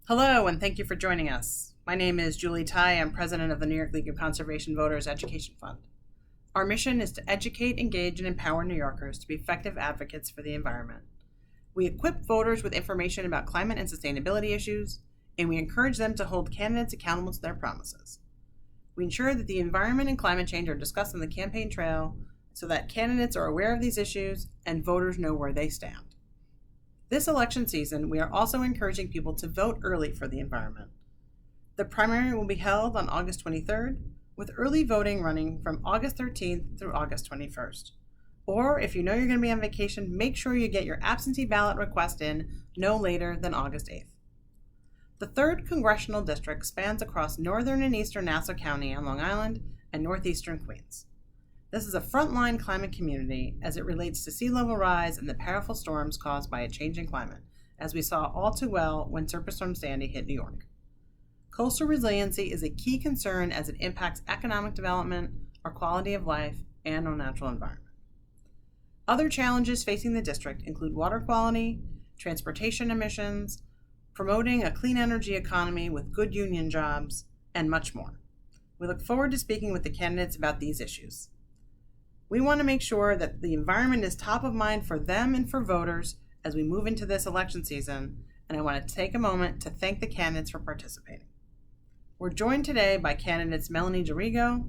Hello, and thank you for joining us. My name is Julie Ty. I'm president of the New York League of Conservation Voters Education Fund. Our mission is to educate, engage, and empower New Yorkers to be effective advocates for the environment. We equip voters with information about climate and sustainability issues, and we encourage them to hold candidates accountable to their promises. We ensure that the environment and climate change are discussed on the campaign trail so that candidates are aware of these issues and voters know where they stand. This election season, we are also encouraging people to vote early for the environment. The primary will be held on August 23rd, with early voting running from August 13th through August 21st. Or if you know you're going to be on vacation, make sure you get your absentee ballot request in no later than August 8th. The 3rd Congressional District spans across northern and eastern Nassau County on Long Island and northeastern Queens. This is a frontline climate community as it relates to sea level rise and the powerful storms caused by a changing climate, as we saw all too well when Superstorm Sandy hit New York. Coastal resiliency is a key concern as it impacts economic development, our quality of life, and our natural environment. Other challenges facing the district include water quality, transportation emissions, promoting a clean energy economy with good union jobs, and much more. We look forward to speaking with the candidates about these issues. We want to make sure that the environment is top of mind for them and for voters as we move into this election season, and I want to take a moment to thank the candidates for participating. We're joined today by candidates Melanie Dorigo,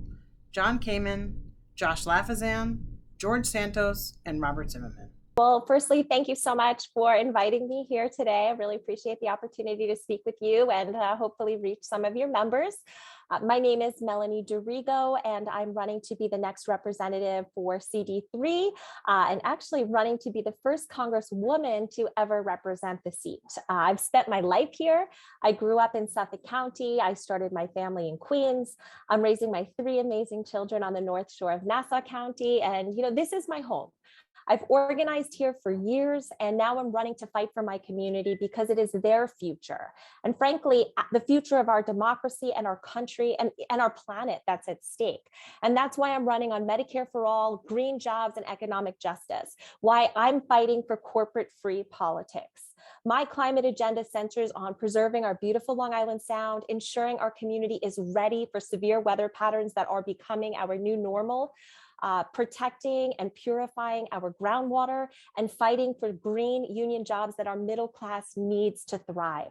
John Kamen, Josh Lafazan, George Santos, and Robert Zimmerman. Well, firstly, thank you so much for inviting me here today. I really appreciate the opportunity to speak with you and hopefully reach some of your members. My name is Melanie Dorigo, and I'm running to be the next representative for CD3 and actually running to be the first Congresswoman to ever represent the seat. I've spent my life here. I grew up in Suffolk County. I started my family in Queens. I'm raising my 3 amazing children on the North Shore of Nassau County. And, this is my home. I've organized here for years, and now I'm running to fight for my community because it is their future. And frankly, the future of our democracy and our country and our planet that's at stake. And that's why I'm running on Medicare for all, green jobs, and economic justice, why I'm fighting for corporate-free politics. My climate agenda centers on preserving our beautiful Long Island Sound, ensuring our community is ready for severe weather patterns that are becoming our new normal, protecting and purifying our groundwater, and fighting for green union jobs that our middle class needs to thrive.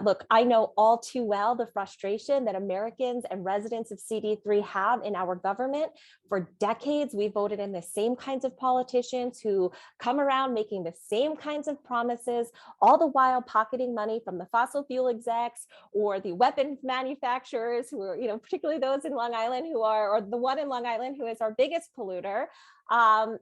Look, I know all too well the frustration that Americans and residents of CD3 have in our government. For decades, we voted in the same kinds of politicians who come around making the same kinds of promises, all the while pocketing money from the fossil fuel execs or the weapons manufacturers who are, particularly those in Long Island or the one in Long Island who is our biggest polluter, and,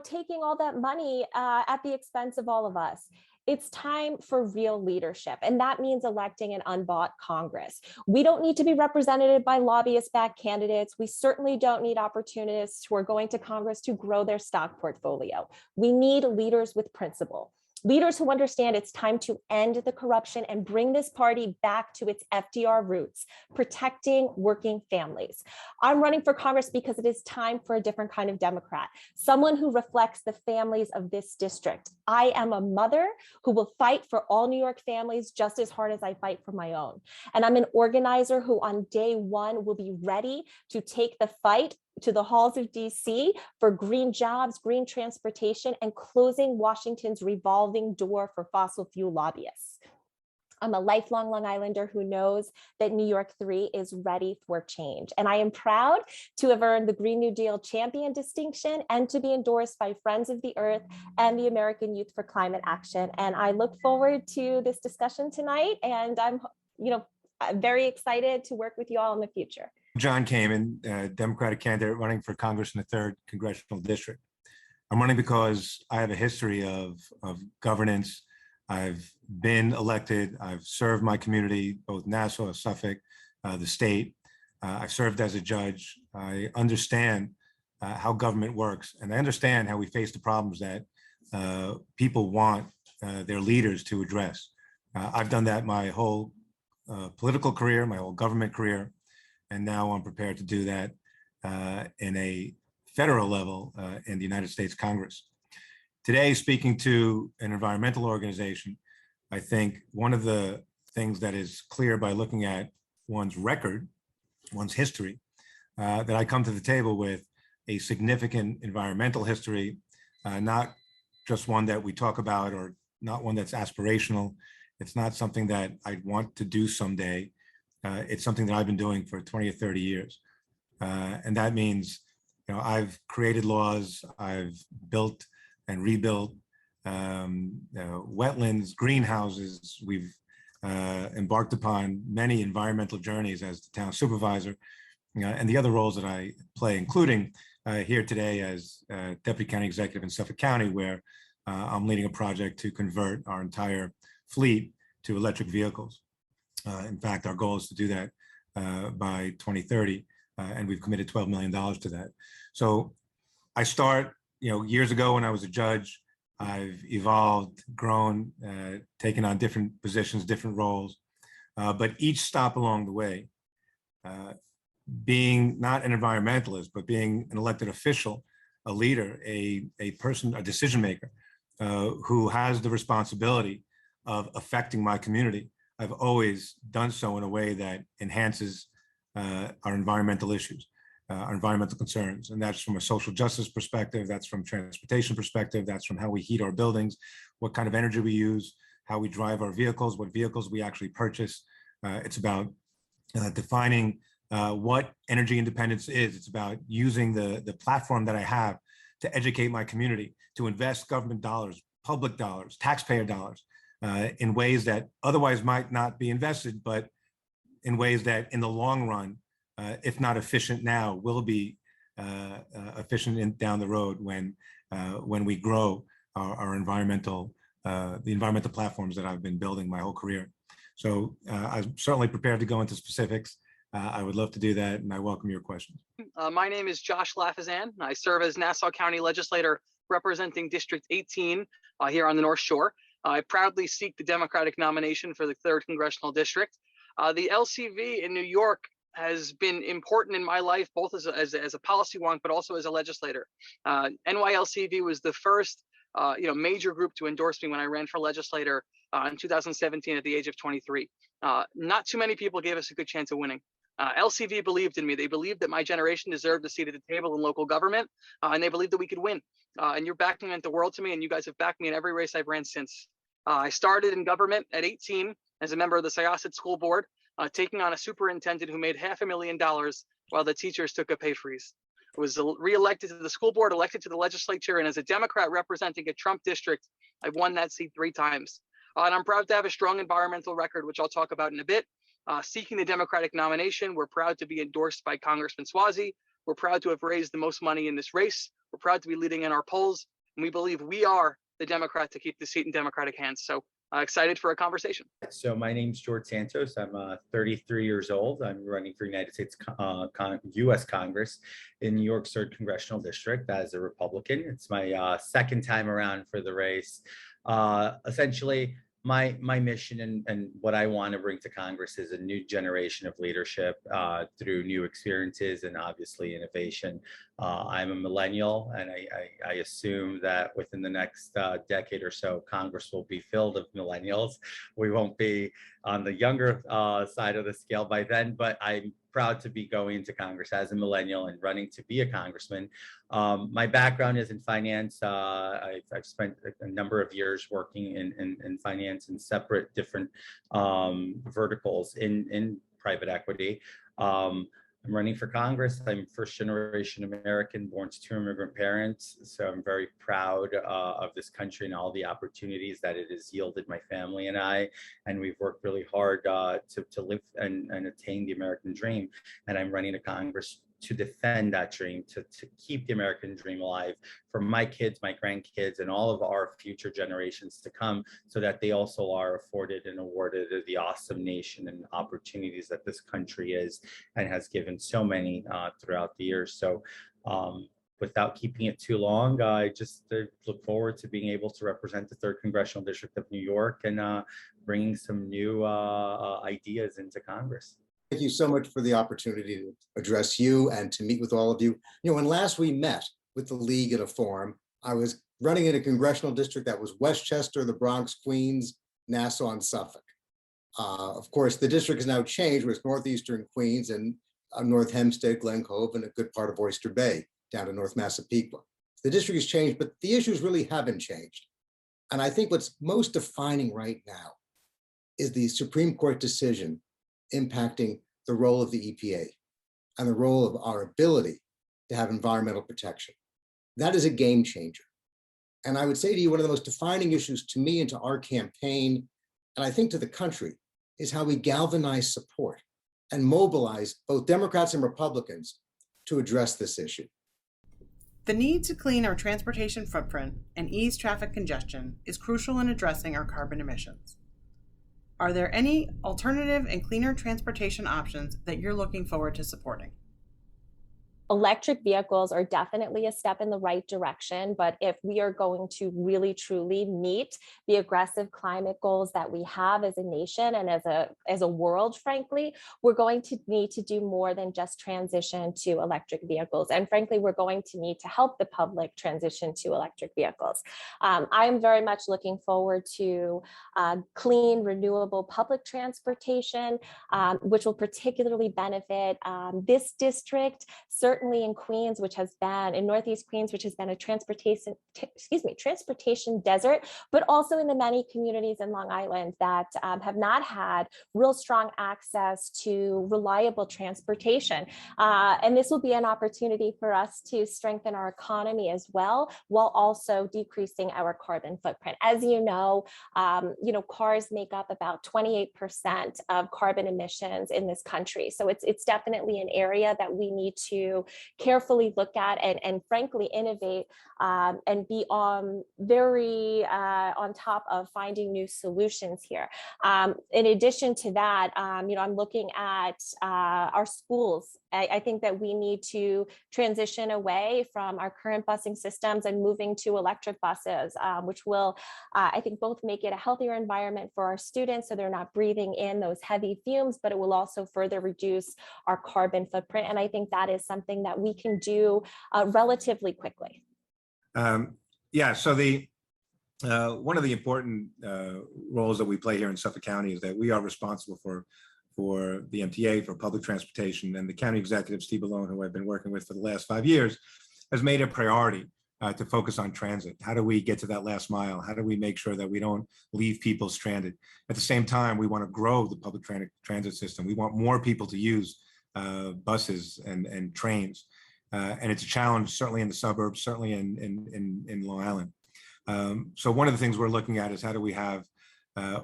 taking all that money at the expense of all of us. It's time for real leadership, and that means electing an unbought Congress. We don't need to be represented by lobbyist-backed candidates. We certainly don't need opportunists who are going to Congress to grow their stock portfolio. We need leaders with principle. Leaders who understand it's time to end the corruption and bring this party back to its FDR roots, protecting working families. I'm running for Congress because it is time for a different kind of Democrat, someone who reflects the families of this district. I am a mother who will fight for all New York families just as hard as I fight for my own. And I'm an organizer who on day one will be ready to take the fight to the halls of DC for green jobs, green transportation, and closing Washington's revolving door for fossil fuel lobbyists. I'm a lifelong Long Islander who knows that New York 3 is ready for change. And I am proud to have earned the Green New Deal champion distinction and to be endorsed by Friends of the Earth and the American Youth for Climate Action. And I look forward to this discussion tonight. And I'm very excited to work with you all in the future. John Kamen, Democratic candidate running for Congress in the 3rd Congressional District. I'm running because I have a history of governance. I've been elected. I've served my community, both Nassau, Suffolk, the state. I've served as a judge. I understand how government works, and I understand how we face the problems that people want their leaders to address. I've done that my whole political career, my whole government career. And now I'm prepared to do that in a federal level in the United States Congress. Today, speaking to an environmental organization, I think one of the things that is clear by looking at one's record, one's history, that I come to the table with a significant environmental history, not just one that we talk about or not one that's aspirational. It's not something that I want to do someday. It's something that I've been doing for 20 or 30 years. And that means, I've created laws, I've built and rebuilt wetlands, greenhouses. We've embarked upon many environmental journeys as the town supervisor, and the other roles that I play, including here today as Deputy County Executive in Suffolk County, where I'm leading a project to convert our entire fleet to electric vehicles. In fact, our goal is to do that by 2030, and we've committed $12 million to that. So I start, years ago when I was a judge. I've evolved, grown, taken on different positions, different roles, but each stop along the way, being not an environmentalist, but being an elected official, a leader, a person, a decision maker, who has the responsibility of affecting my community. I've always done so in a way that enhances our environmental issues, our environmental concerns. And that's from a social justice perspective, that's from transportation perspective, that's from how we heat our buildings, what kind of energy we use, how we drive our vehicles, what vehicles we actually purchase. It's about defining what energy independence is. It's about using the platform that I have to educate my community, to invest government dollars, public dollars, taxpayer dollars, in ways that otherwise might not be invested, but in ways that in the long run, if not efficient now, will be efficient down the road when we grow our environmental, the environmental platforms that I've been building my whole career. So I'm certainly prepared to go into specifics. I would love to do that, and I welcome your questions. My name is Josh Lafazan. I serve as Nassau County Legislator representing District 18 here on the North Shore. I proudly seek the Democratic nomination for the 3rd Congressional District. The LCV in New York has been important in my life, both as a policy wonk, but also as a legislator. NYLCV was the first major group to endorse me when I ran for legislator in 2017 at the age of 23. Not too many people gave us a good chance of winning. LCV believed in me. They believed that my generation deserved a seat at the table in local government, and they believed that we could win. And your backing meant the world to me, and you guys have backed me in every race I've ran since. I started in government at 18 as a member of the Syosset School Board, taking on a superintendent who made $500,000 while the teachers took a pay freeze. I was re-elected to the school board, elected to the legislature, and as a Democrat representing a Trump district, I've won that seat 3 times. And I'm proud to have a strong environmental record, which I'll talk about in a bit. Seeking the Democratic nomination, we're proud to be endorsed by Congressman Suozzi. We're proud to have raised the most money in this race. We're proud to be leading in our polls, and we believe we are the Democrat to keep the seat in Democratic hands. So excited for a conversation. So my name's George Santos. I'm 33 years old. I'm running for United States U.S. Congress in New York's 3rd Congressional District as a Republican. It's my second time around for the race. Essentially, my mission and what I want to bring to Congress is a new generation of leadership through new experiences and obviously innovation. I'm a millennial, and I assume that within the next decade or so, Congress will be filled with millennials. We won't be on the younger side of the scale by then, but I'm proud to be going to Congress as a millennial and running to be a congressman. My background is in finance. I've spent a number of years working in finance in separate different verticals in private equity. I'm running for Congress. I'm first generation American, born to 2 immigrant parents. So I'm very proud of this country and all the opportunities that it has yielded my family and I. And we've worked really hard to live and attain the American dream. And I'm running to Congress to defend that dream, to keep the American dream alive for my kids, my grandkids, and all of our future generations to come, so that they also are afforded and awarded the awesome nation and opportunities that this country is and has given so many throughout the years. So without keeping it too long, I just look forward to being able to represent the 3rd Congressional District of New York and bringing some new ideas into Congress. Thank you so much for the opportunity to address you and to meet with all of you. When last we met with the League at a forum, I was running in a congressional district that was Westchester, the Bronx, Queens, Nassau, and Suffolk. Of course, the district has now changed, where it's northeastern Queens and North Hempstead, Glen Cove, and a good part of Oyster Bay down to North Massapequa. The district has changed, but the issues really haven't changed. And I think what's most defining right now is the Supreme Court decision impacting the role of the EPA and the role of our ability to have environmental protection. That is a game changer. And I would say to you, one of the most defining issues to me and to our campaign, and I think to the country, is how we galvanize support and mobilize both Democrats and Republicans to address this issue. The need to clean our transportation footprint and ease traffic congestion is crucial in addressing our carbon emissions. Are there any alternative and cleaner transportation options that you're looking forward to supporting? Electric vehicles are definitely a step in the right direction, but if we are going to really truly meet the aggressive climate goals that we have as a nation and as a world, frankly, we're going to need to do more than just transition to electric vehicles. And frankly, we're going to need to help the public transition to electric vehicles. I'm very much looking forward to clean, renewable public transportation, which will particularly benefit this district, certainly in Queens, which has been in Northeast Queens, which has been a transportation desert, but also in the many communities in Long Island that have not had real strong access to reliable transportation. And this will be an opportunity for us to strengthen our economy as well, while also decreasing our carbon footprint. As you know, cars make up about 28% of carbon emissions in this country. So it's definitely an area that we need to carefully look at and frankly innovate and be very on top of finding new solutions here. In addition to that, I'm looking at our schools. I think that we need to transition away from our current busing systems and moving to electric buses, which will, I think, both make it a healthier environment for our students so they're not breathing in those heavy fumes, but it will also further reduce our carbon footprint. And I think that is something that we can do relatively quickly. So one of the important roles that we play here in Suffolk County is that we are responsible for the MTA, for public transportation, and the county executive, Steve Malone, who I've been working with for the last 5 years, has made a priority to focus on transit. How do we get to that last mile? How do we make sure that we don't leave people stranded? At the same time, we want to grow the public transit system. We want more people to use buses and trains. And it's a challenge, certainly in the suburbs, certainly in Long Island. So one of the things we're looking at is how do we have,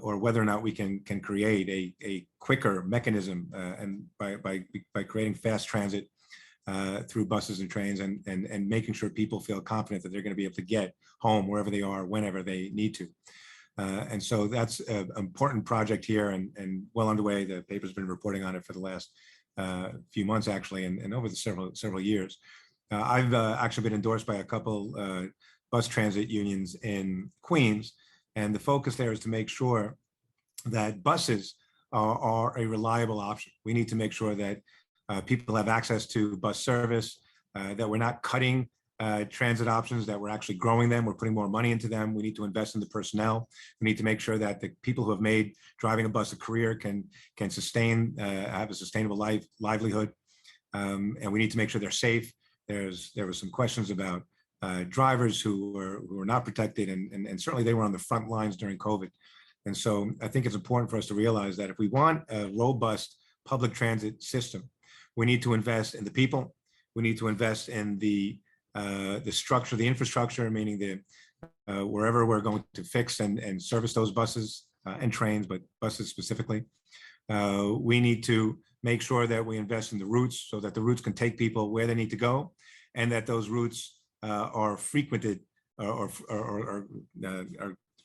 or whether or not we can create a quicker mechanism and by creating fast transit through buses and trains and making sure people feel confident that they're going to be able to get home wherever they are, whenever they need to. And so that's an important project here and well underway. The paper's been reporting on it for the last few months, actually, and over the several years. I've actually been endorsed by a couple bus transit unions in Queens, and the focus there is to make sure that buses are a reliable option. We need to make sure that people have access to bus service, that we're not cutting transit options, that we're actually growing them. We're putting more money into them. We need to invest in the personnel. We need to make sure that the people who have made driving a bus a career can sustain, have a sustainable livelihood. And we need to make sure they're safe. There were some questions about drivers who were not protected, and certainly they were on the front lines during COVID. And so I think it's important for us to realize that if we want a robust public transit system, we need to invest in the people. We need to invest in the structure, the infrastructure, meaning wherever we're going to fix and service those buses and trains, but buses specifically. We need to make sure that we invest in the routes so that the routes can take people where they need to go, and that those routes are frequented or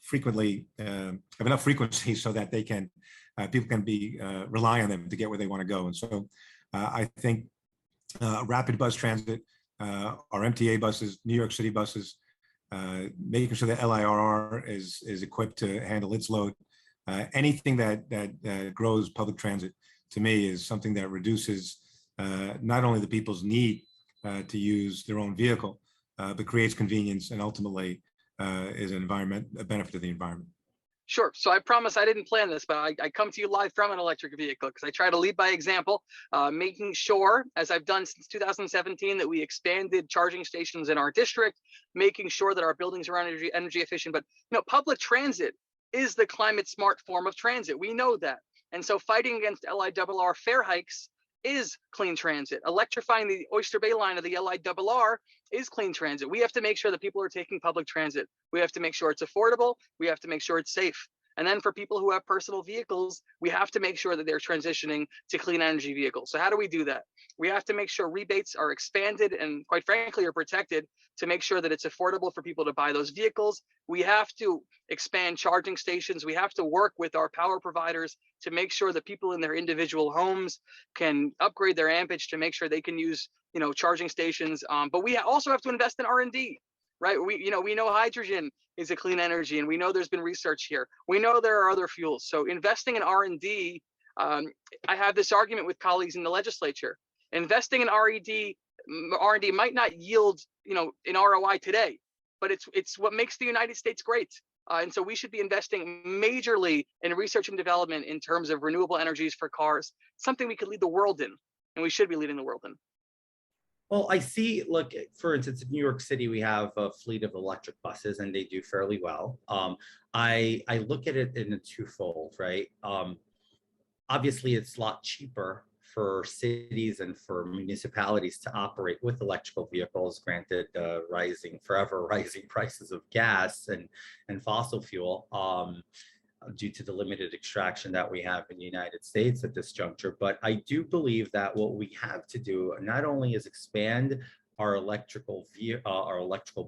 frequently have enough frequency so that they can people can rely on them to get where they want to go. And so I think rapid bus transit, our MTA buses, New York City buses, making sure that LIRR is equipped to handle its load. Anything that grows public transit, to me, is something that reduces not only the people's need to use their own vehicle, but creates convenience and ultimately is a benefit to the environment. Sure. So I promise I didn't plan this, but I come to you live from an electric vehicle because I try to lead by example, making sure, as I've done since 2017, that we expanded charging stations in our district, making sure that our buildings are energy efficient. But public transit is the climate smart form of transit. We know that. And so fighting against LIRR fare hikes is clean transit. Electrifying the Oyster Bay line of the LIRR is clean transit. We have to make sure that people are taking public transit. We have to make sure it's affordable. We have to make sure it's safe. And then for people who have personal vehicles, we have to make sure that they're transitioning to clean energy vehicles. So how do we do that? We have to make sure rebates are expanded and, quite frankly, are protected to make sure that it's affordable for people to buy those vehicles. We have to expand charging stations. We have to work with our power providers to make sure that people in their individual homes can upgrade their ampage to make sure they can use charging stations. But we also have to invest in R&D, right? We know hydrogen is a clean energy, and we know there's been research here. We know there are other fuels. So investing in R&D, I have this argument with colleagues in the legislature. Investing in R&D might not yield, an ROI today, but it's what makes the United States great. And so we should be investing majorly in research and development in terms of renewable energies for cars, something we could lead the world in, and we should be leading the world in. Well, I see, look, for instance, in New York City, we have a fleet of electric buses and they do fairly well. I look at it in a twofold, right? Obviously, it's a lot cheaper for cities and for municipalities to operate with electrical vehicles, granted forever rising prices of gas and fossil fuel. Due to the limited extraction that we have in the United States at this juncture. But I do believe that what we have to do not only is expand our electrical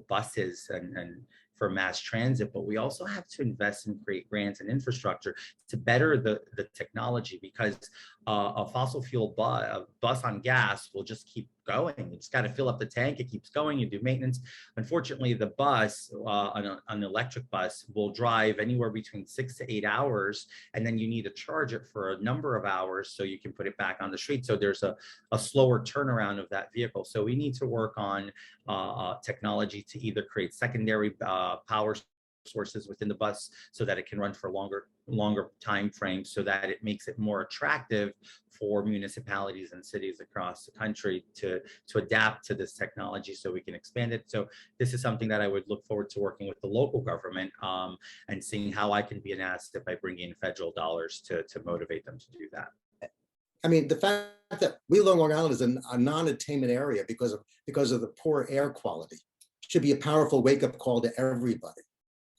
buses and for mass transit, but we also have to invest and create grants and infrastructure to better the technology, because a fossil fuel bus on gas will just keep going. You just got to fill up the tank. It keeps going. You do maintenance. Unfortunately, the bus, an electric bus, will drive anywhere between 6 to 8 hours, and then you need to charge it for a number of hours so you can put it back on the street. So there's a slower turnaround of that vehicle. So we need to work on technology to either create secondary power sources within the bus so that it can run for longer time frames, so that it makes it more attractive for municipalities and cities across the country to adapt to this technology so we can expand it. So this is something that I would look forward to working with the local government and seeing how I can be an asset by bringing in federal dollars to motivate them to do that. I mean, the fact that we Long Island is a non-attainment area because of the poor air quality should be a powerful wake-up call to everybody.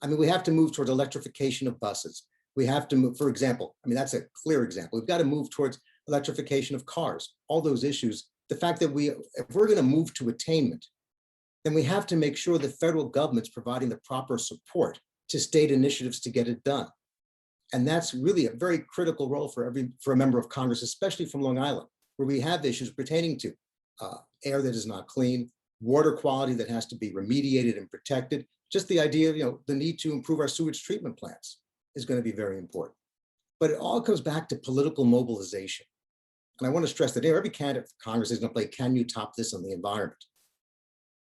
I mean, we have to move towards electrification of buses. We have to move, for example, I mean, that's a clear example. We've got to move towards electrification of cars, all those issues. The fact that if we're going to move to attainment, then we have to make sure the federal government's providing the proper support to state initiatives to get it done. And that's really a very critical role for a member of Congress, especially from Long Island, where we have issues pertaining to air that is not clean, water quality that has to be remediated and protected. Just the idea of, the need to improve our sewage treatment plants is going to be very important. But it all comes back to political mobilization. And I want to stress that every candidate for Congress is going to play, can you top this on the environment?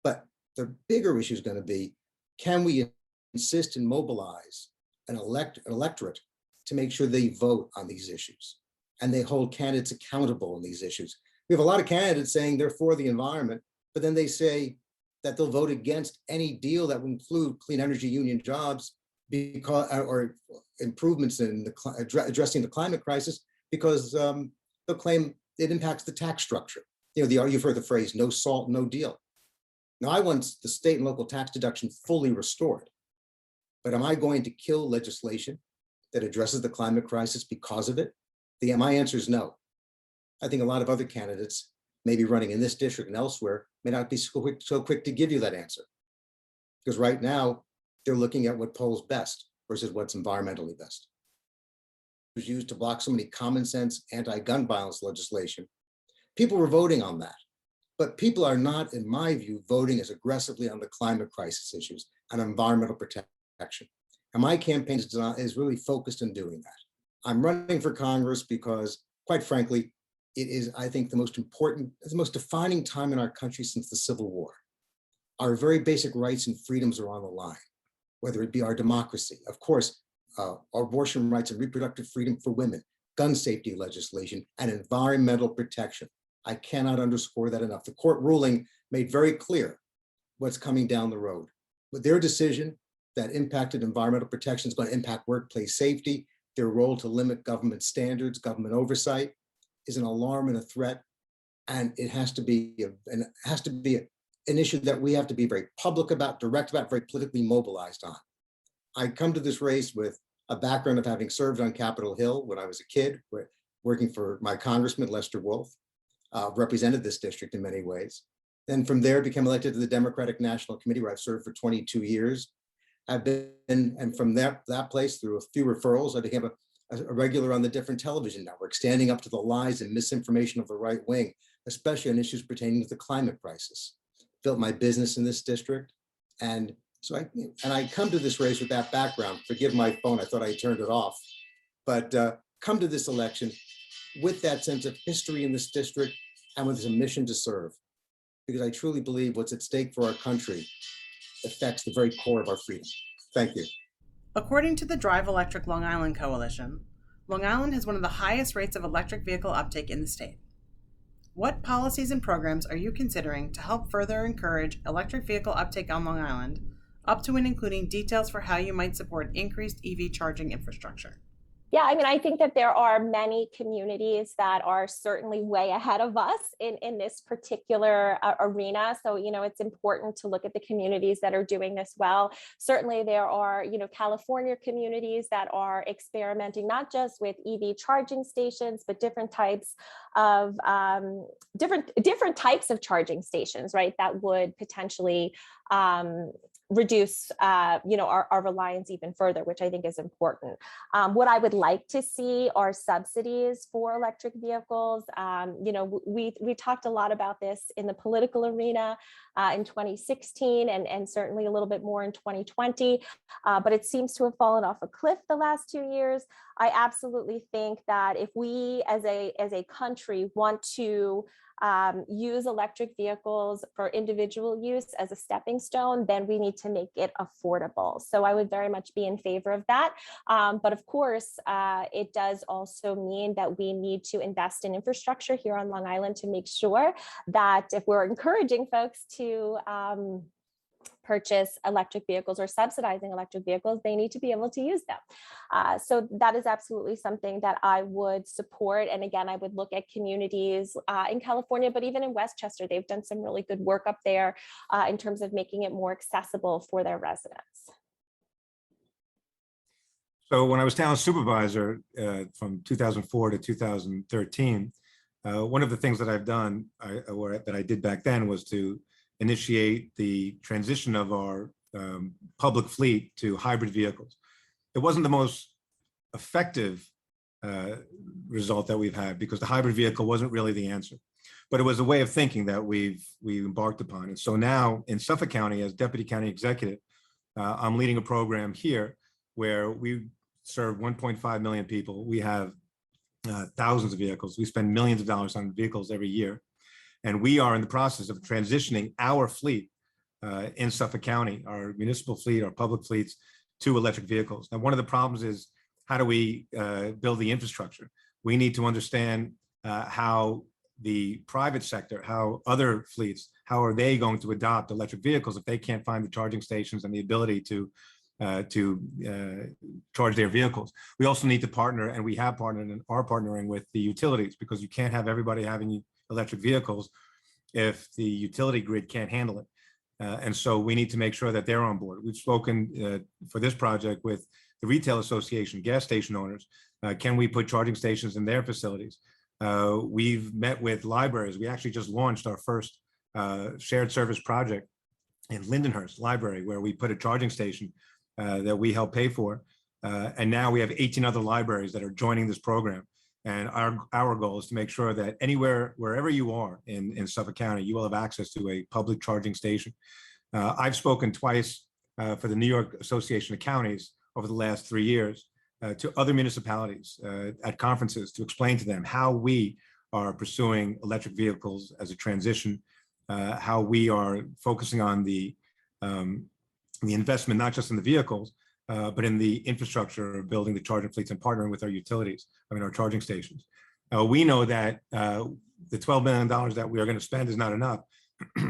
But the bigger issue is going to be, can we insist and mobilize an electorate to make sure they vote on these issues and they hold candidates accountable on these issues? We have a lot of candidates saying they're for the environment, but then they say that they'll vote against any deal that would include clean energy union jobs or improvements in addressing the climate crisis, because they'll claim it impacts the tax structure. You've heard the phrase, no salt, no deal. Now, I want the state and local tax deduction fully restored, but am I going to kill legislation that addresses the climate crisis because of it? My answer is no. I think a lot of other candidates, maybe running in this district and elsewhere, may not be so quick to give you that answer. Because right now, they're looking at what polls best versus what's environmentally best. It was used to block so many common sense anti-gun violence legislation. People were voting on that. But people are not, in my view, voting as aggressively on the climate crisis issues and environmental protection. And my campaign is really focused on doing that. I'm running for Congress because, quite frankly, it is, I think, the most important, the most defining time in our country since the Civil War. Our very basic rights and freedoms are on the line, whether it be our democracy. Of course, abortion rights and reproductive freedom for women, gun safety legislation, and environmental protection. I cannot underscore that enough. The court ruling made very clear what's coming down the road. With their decision that impacted environmental protection is going to impact workplace safety, their role to limit government standards, government oversight is an alarm and a threat. And it has to be an issue that we have to be very public about, direct about, very politically mobilized on. I come to this race with a background of having served on Capitol Hill when I was a kid, working for my congressman, Lester Wolf, represented this district in many ways. Then from there, became elected to the Democratic National Committee, where I've served for 22 years. I've been, and from that place, through a few referrals, I became a regular on the different television networks, standing up to the lies and misinformation of the right wing, especially on issues pertaining to the climate crisis. Built my business in this district. And so I come to this race with that background. Forgive my phone, I thought I turned it off. But come to this election with that sense of history in this district and with a mission to serve. Because I truly believe what's at stake for our country affects the very core of our freedom. Thank you. According to the Drive Electric Long Island Coalition, Long Island has one of the highest rates of electric vehicle uptake in the state. What policies and programs are you considering to help further encourage electric vehicle uptake on Long Island, up to and including details for how you might support increased EV charging infrastructure? Yeah, I mean, I think that there are many communities that are certainly way ahead of us in this particular arena. So, it's important to look at the communities that are doing this well. Certainly there are, California communities that are experimenting not just with EV charging stations, but different types of different types of charging stations, right? That would potentially reduce our reliance even further, which I think is important. What I would like to see are subsidies for electric vehicles. We talked a lot about this in the political arena in 2016 and certainly a little bit more in 2020, but it seems to have fallen off a cliff the last 2 years. I absolutely think that if we as a country want to use electric vehicles for individual use as a stepping stone, then we need to make it affordable. So I would very much be in favor of that. But of course, it does also mean that we need to invest in infrastructure here on Long Island to make sure that if we're encouraging folks to purchase electric vehicles or subsidizing electric vehicles, they need to be able to use them. So that is absolutely something that I would support. And again, I would look at communities in California, but even in Westchester, they've done some really good work up there in terms of making it more accessible for their residents. So when I was town supervisor from 2004 to 2013, one of the things that I've done, that I did back then, was to initiate the transition of our public fleet to hybrid vehicles. It wasn't the most effective result that we've had because the hybrid vehicle wasn't really the answer, but it was a way of thinking that we embarked upon. And so now in Suffolk County, as Deputy County Executive, I'm leading a program here where we serve 1.5 million people. We have thousands of vehicles. We spend millions of dollars on vehicles every year. And we are in the process of transitioning our fleet in Suffolk County, our municipal fleet, our public fleets, to electric vehicles. Now, one of the problems is, how do we build the infrastructure? We need to understand how the private sector, how other fleets, how are they going to adopt electric vehicles if they can't find the charging stations and the ability to charge their vehicles. We also need to partner, and we have partnered and are partnering with the utilities, because you can't have everybody having electric vehicles if the utility grid can't handle it. And so we need to make sure that they're on board. We've spoken for this project with the Retail Association, gas station owners. Can we put charging stations in their facilities? We've met with libraries. We actually just launched our first shared service project in Lindenhurst Library, where we put a charging station that we help pay for. And now we have 18 other libraries that are joining this program. And our goal is to make sure that wherever you are in Suffolk County, you will have access to a public charging station. I've spoken twice for the New York Association of Counties over the last 3 years to other municipalities at conferences to explain to them how we are pursuing electric vehicles as a transition, how we are focusing on the investment, not just in the vehicles, but in the infrastructure of building the charging fleets and partnering with our utilities, our charging stations. We know that the $12 million that we are going to spend is not enough,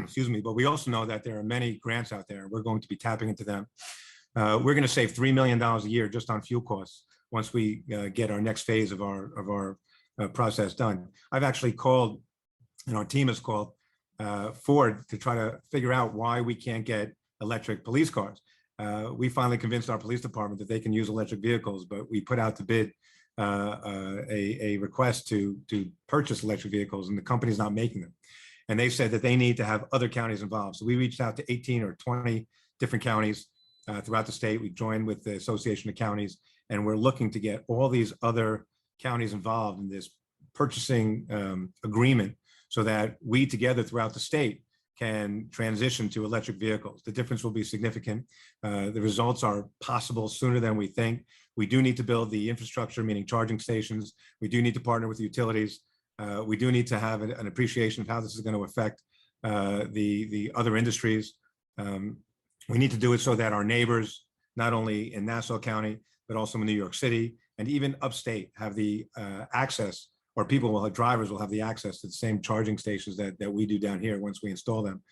excuse me, but we also know that there are many grants out there. We're going to be tapping into them. We're going to save $3 million a year just on fuel costs once we get our next phase of our process done. I've actually called, and our team has called Ford to try to figure out why we can't get electric police cars. We finally convinced our police department that they can use electric vehicles, but we put out to bid a request to purchase electric vehicles, and the company's not making them. And they said that they need to have other counties involved. So we reached out to 18 or 20 different counties throughout the state. We joined with the Association of Counties, and we're looking to get all these other counties involved in this purchasing agreement so that we together throughout the state can transition to electric vehicles. The difference will be significant. The results are possible sooner than we think. We do need to build the infrastructure, meaning charging stations. We do need to partner with the utilities. We do need to have an appreciation of how this is going to affect the other industries. We need to do it so that our neighbors, not only in Nassau County, but also in New York City, and even upstate, have the access, or people will have, drivers will have the access to the same charging stations that we do down here once we install them,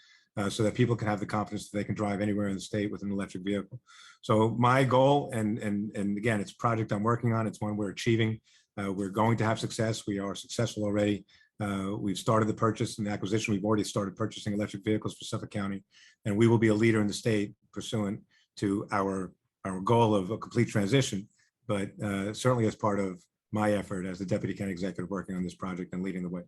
so that people can have the confidence that they can drive anywhere in the state with an electric vehicle. So my goal, and again, it's a project I'm working on, it's one we're achieving. We're going to have success. We are successful already. We've started the purchase and the acquisition. We've already started purchasing electric vehicles for Suffolk County, and we will be a leader in the state pursuant to our goal of a complete transition, but certainly as part of my effort as the Deputy County Executive working on this project and leading the way.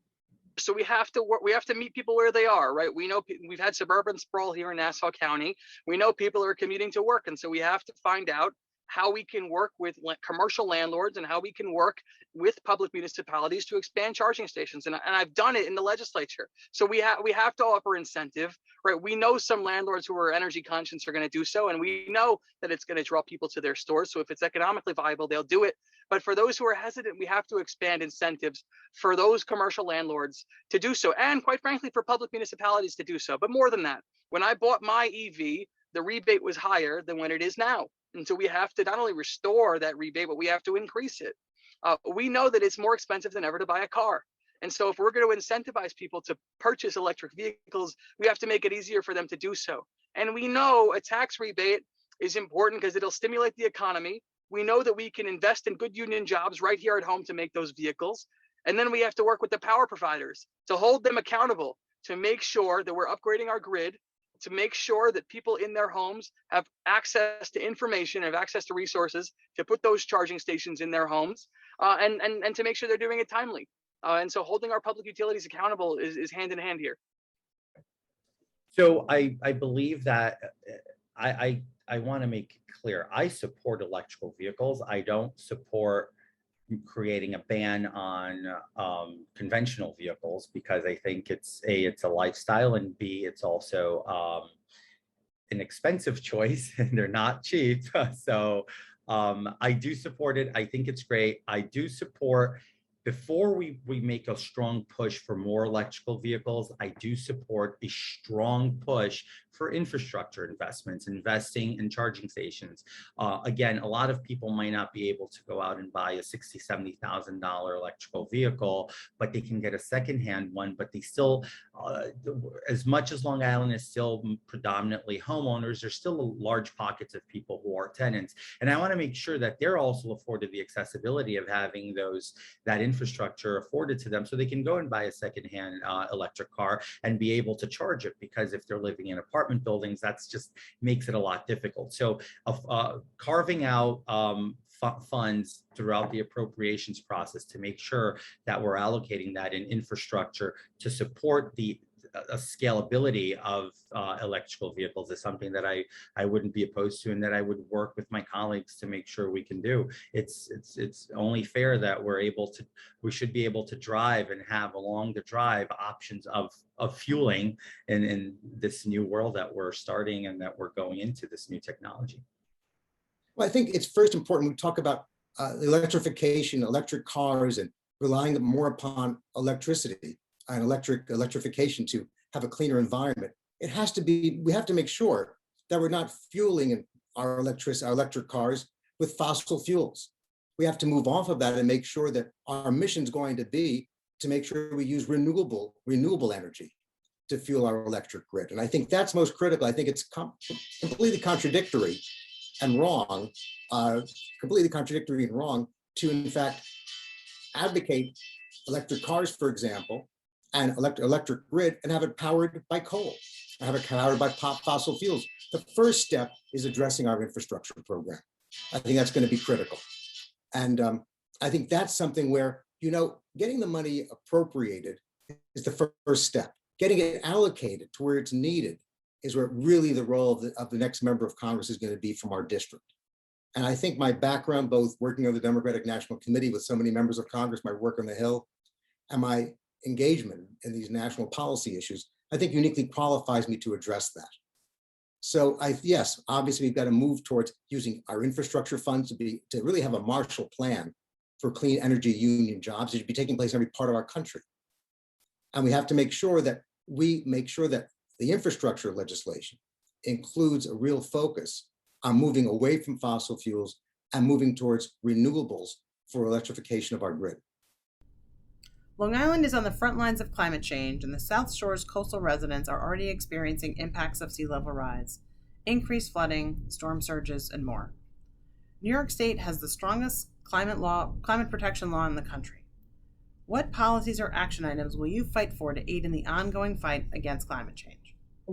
So we have to work, we have to meet people where they are, right? We know we've had suburban sprawl here in Nassau County. We know people are commuting to work. And so we have to find out how we can work with commercial landlords and how we can work with public municipalities to expand charging stations. And I've done it in the legislature. So we have to offer incentive, right? We know some landlords who are energy conscious are going to do so. And we know that it's going to draw people to their stores. So if it's economically viable, they'll do it. But for those who are hesitant, we have to expand incentives for those commercial landlords to do so. And quite frankly, for public municipalities to do so. But more than that, when I bought my EV, the rebate was higher than when it is now. And so we have to not only restore that rebate, but we have to increase it. We know that it's more expensive than ever to buy a car. And so if we're going to incentivize people to purchase electric vehicles, we have to make it easier for them to do so. And we know a tax rebate is important because it'll stimulate the economy. We know that we can invest in good union jobs right here at home to make those vehicles. And then we have to work with the power providers to hold them accountable, to make sure that we're upgrading our grid, to make sure that people in their homes have access to information, have access to resources to put those charging stations in their homes, and to make sure they're doing it timely. And so holding our public utilities accountable is hand in hand here. So I believe that I want to make it clear, I support electrical vehicles. I don't support creating a ban on conventional vehicles, because I think it's a lifestyle, and B, it's also an expensive choice and they're not cheap. So I do support it. I think it's great. I do support, before we make a strong push for more electrical vehicles, I do support a strong push for infrastructure investments, investing in charging stations. Again, a lot of people might not be able to go out and buy a $60,000, $70,000 electrical vehicle, but they can get a secondhand one. But they still, as much as Long Island is still predominantly homeowners, there's still large pockets of people who are tenants. And I want to make sure that they're also afforded the accessibility of having that infrastructure afforded to them, so they can go and buy a secondhand electric car and be able to charge it, because if they're living in apartment buildings, that's just makes it a lot difficult. So carving out funds throughout the appropriations process to make sure that we're allocating that in infrastructure to support the scalability of electrical vehicles is something that I wouldn't be opposed to, and that I would work with my colleagues to make sure we can do. It's only fair that we should be able to drive and have along the drive options of fueling in this new world that we're starting and that we're going into, this new technology. Well, I think it's first important we talk about electrification, electric cars, and relying more upon electricity and electrification to have a cleaner environment. It has to be, we have to make sure that we're not fueling and our electric cars with fossil fuels. We have to move off of that and make sure that our mission is going to be to make sure we use renewable energy to fuel our electric grid. And I think that's most critical. I think it's completely contradictory and wrong, to in fact advocate electric cars, for example, and electric grid and have it powered by coal, and have it powered by fossil fuels. The first step is addressing our infrastructure program. I think that's going to be critical. And I think that's something where, getting the money appropriated is the first step. Getting it allocated to where it's needed is where really the role of the next member of Congress is going to be from our district. And I think my background, both working on the Democratic National Committee with so many members of Congress, my work on the Hill, and my engagement in these national policy issues, I think uniquely qualifies me to address that. So yes, obviously we've got to move towards using our infrastructure funds to really have a Marshall Plan for clean energy union jobs that should be taking place in every part of our country. And we have to make sure that the infrastructure legislation includes a real focus on moving away from fossil fuels and moving towards renewables for electrification of our grid. Long Island is on the front lines of climate change, and the South Shore's coastal residents are already experiencing impacts of sea level rise, increased flooding, storm surges, and more. New York State has the strongest climate protection law in the country. What policies or action items will you fight for to aid in the ongoing fight against climate change?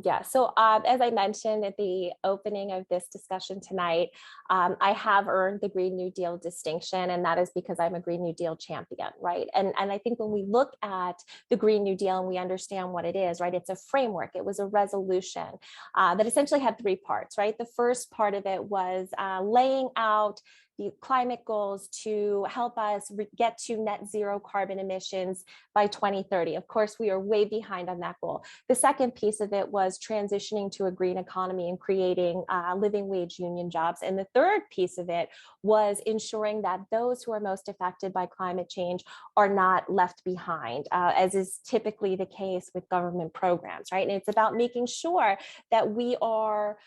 Yeah, so as I mentioned at the opening of this discussion tonight, I have earned the Green New Deal distinction, and that is because I'm a Green New Deal champion, right? And I think when we look at the Green New Deal and we understand what it is, right, it's a framework. It was a resolution that essentially had three parts, right? The first part of it was laying out the climate goals to help us get to net zero carbon emissions by 2030. Of course, we are way behind on that goal. The second piece of it was transitioning to a green economy and creating living wage union jobs. And the third piece of it was ensuring that those who are most affected by climate change are not left behind, as is typically the case with government programs, right? And it's about making sure that we are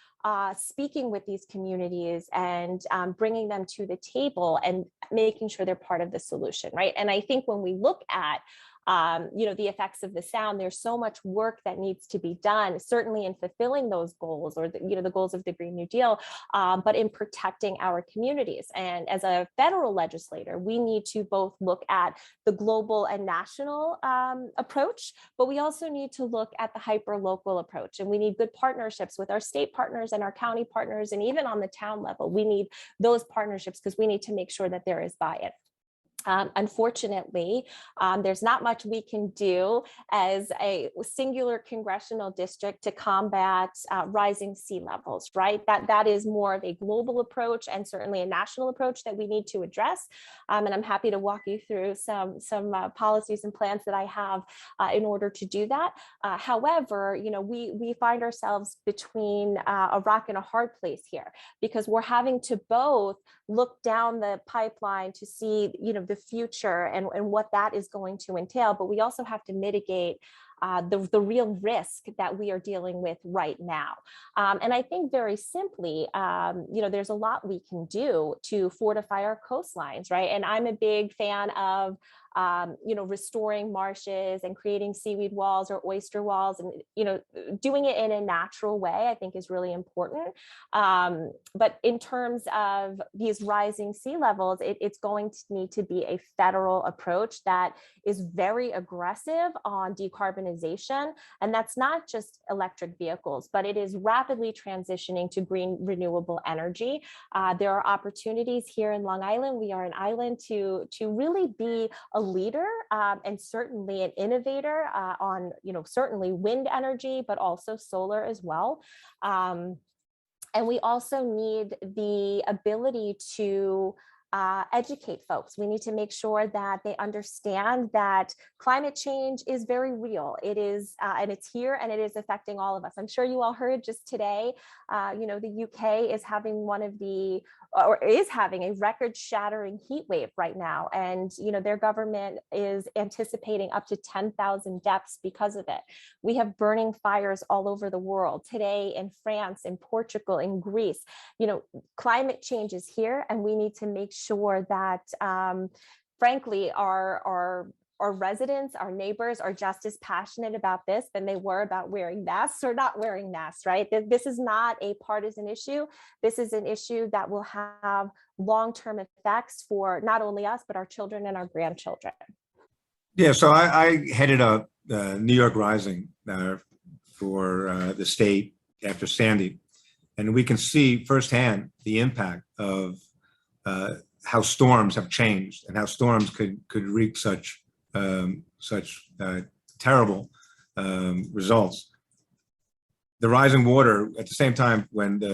speaking with these communities and bringing them to the table and making sure they're part of the solution, right? And I think when we look at the effects of the sound, there's so much work that needs to be done, certainly in fulfilling those goals or the goals of the Green New Deal, but in protecting our communities. And as a federal legislator, we need to both look at the global and national approach, but we also need to look at the hyper-local approach. And we need good partnerships with our state partners and our county partners, and even on the town level, we need those partnerships because we need to make sure that there is buy-in. Unfortunately, there's not much we can do as a singular congressional district to combat rising sea levels, right? That is more of a global approach and certainly a national approach that we need to address. And I'm happy to walk you through some policies and plans that I have in order to do that. However, we find ourselves between a rock and a hard place here because we're having to both look down the pipeline to see, the future and what that is going to entail, but we also have to mitigate the real risk that we are dealing with right now. And I think very simply, there's a lot we can do to fortify our coastlines, right? And I'm a big fan of restoring marshes and creating seaweed walls or oyster walls and, doing it in a natural way, I think is really important. But in terms of these rising sea levels, it's going to need to be a federal approach that is very aggressive on decarbonization. And that's not just electric vehicles, but it is rapidly transitioning to green renewable energy. There are opportunities here in Long Island. We are an island to really be a leader and certainly an innovator on, certainly wind energy, but also solar as well. And we also need the ability to educate folks. We need to make sure that they understand that climate change is very real. It is, and it's here, and it is affecting all of us. I'm sure you all heard just today, the UK is having is having a record-shattering heat wave right now, and their government is anticipating up to 10,000 deaths because of it. We have burning fires all over the world today, in France, in Portugal, in Greece. Climate change is here, and we need to make sure that, frankly, our residents, our neighbors are just as passionate about this than they were about wearing masks or not wearing masks, right? This is not a partisan issue. This is an issue that will have long-term effects for not only us, but our children and our grandchildren. Yeah, so I headed up New York Rising for the state after Sandy, and we can see firsthand the impact of how storms have changed and how storms could wreak such terrible results. The rising water at the same time when when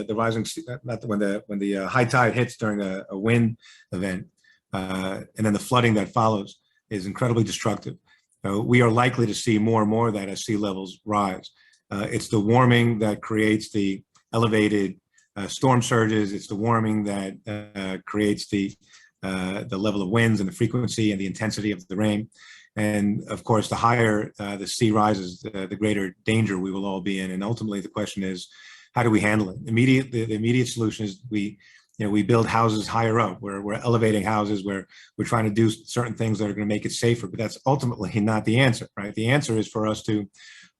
the high tide hits during a wind event, and then the flooding that follows is incredibly destructive. We are likely to see more and more of that as sea levels rise. It's the warming that creates the elevated storm surges. It's the warming that creates the level of winds and the frequency and the intensity of the rain. And of course, the higher the sea rises, the greater danger we will all be in. And ultimately, the question is, how do we handle it? The immediate solution is we build houses higher up. We're elevating houses. We're trying to do certain things that are going to make it safer. But that's ultimately not the answer, right? The answer is for us to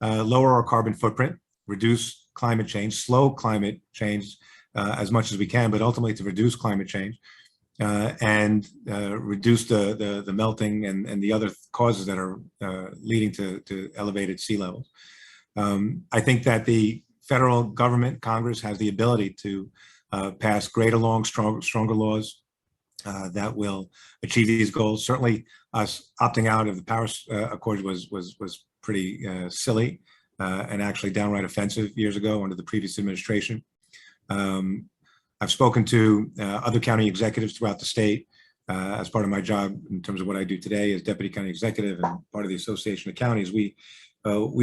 lower our carbon footprint, reduce climate change, slow climate change as much as we can, but ultimately to reduce climate change. And reduce the melting and the other causes that are leading to elevated sea levels. I think that the federal government, Congress, has the ability to pass greater, stronger laws that will achieve these goals. Certainly, us opting out of the Paris Accord was pretty silly and actually downright offensive years ago under the previous administration. I've spoken to other county executives throughout the state as part of my job in terms of what I do today as deputy county executive and part of the Association of Counties. We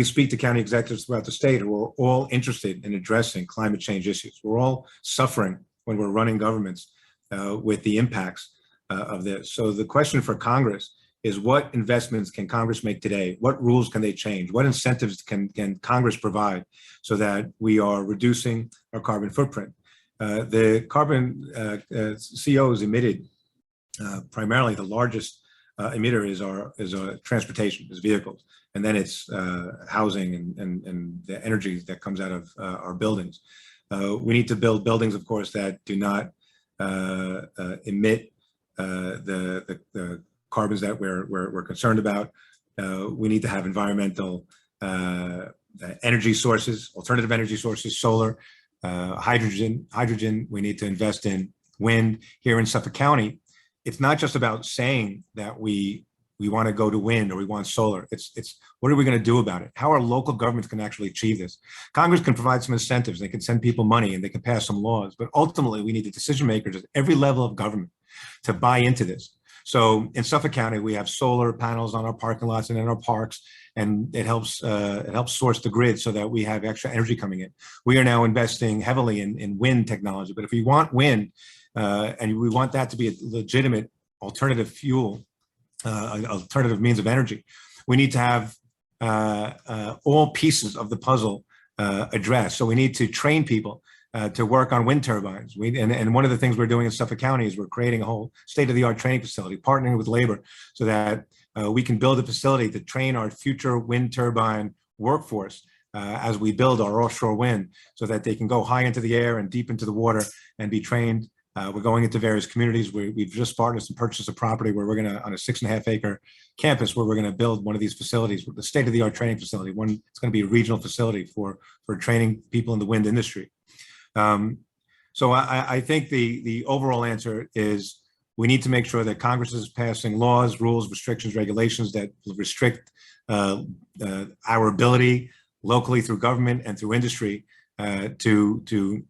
speak to county executives throughout the state who are all interested in addressing climate change issues. We're all suffering when we're running governments with the impacts of this. So the question for Congress is, what investments can Congress make today? What rules can they change? What incentives can Congress provide so that we are reducing our carbon footprint? The carbon COs emitted, primarily the largest emitter is our transportation, is vehicles, and then it's housing and the energy that comes out of our buildings. We need to build buildings, of course, that do not emit the carbons that we're concerned about. We need to have environmental energy sources, alternative energy sources, solar. Hydrogen, we need to invest in wind. Here in Suffolk County, it's not just about saying that we want to go to wind or we want solar. It's what are we going to do about it? How are local governments can actually achieve this? Congress can provide some incentives. They can send people money and they can pass some laws. But ultimately, we need the decision makers at every level of government to buy into this. So in Suffolk County, we have solar panels on our parking lots and in our parks, and it helps source the grid so that we have extra energy coming in. We are now investing heavily in wind technology, but if we want wind and we want that to be a legitimate alternative fuel, alternative means of energy, we need to have all pieces of the puzzle addressed. So we need to train people to work on wind turbines. And one of the things we're doing in Suffolk County is we're creating a whole state-of-the-art training facility, partnering with labor so that we can build a facility to train our future wind turbine workforce as we build our offshore wind so that they can go high into the air and deep into the water and be trained. We're going into various communities. We've just partnered and purchased a property where we're going to, on a 6.5 acre campus, where we're going to build one of these facilities, the state-of-the-art training facility. It's going to be a regional facility for training people in the wind industry. So I think the overall answer is we need to make sure that Congress is passing laws, rules, restrictions, regulations that restrict our ability locally through government and through industry to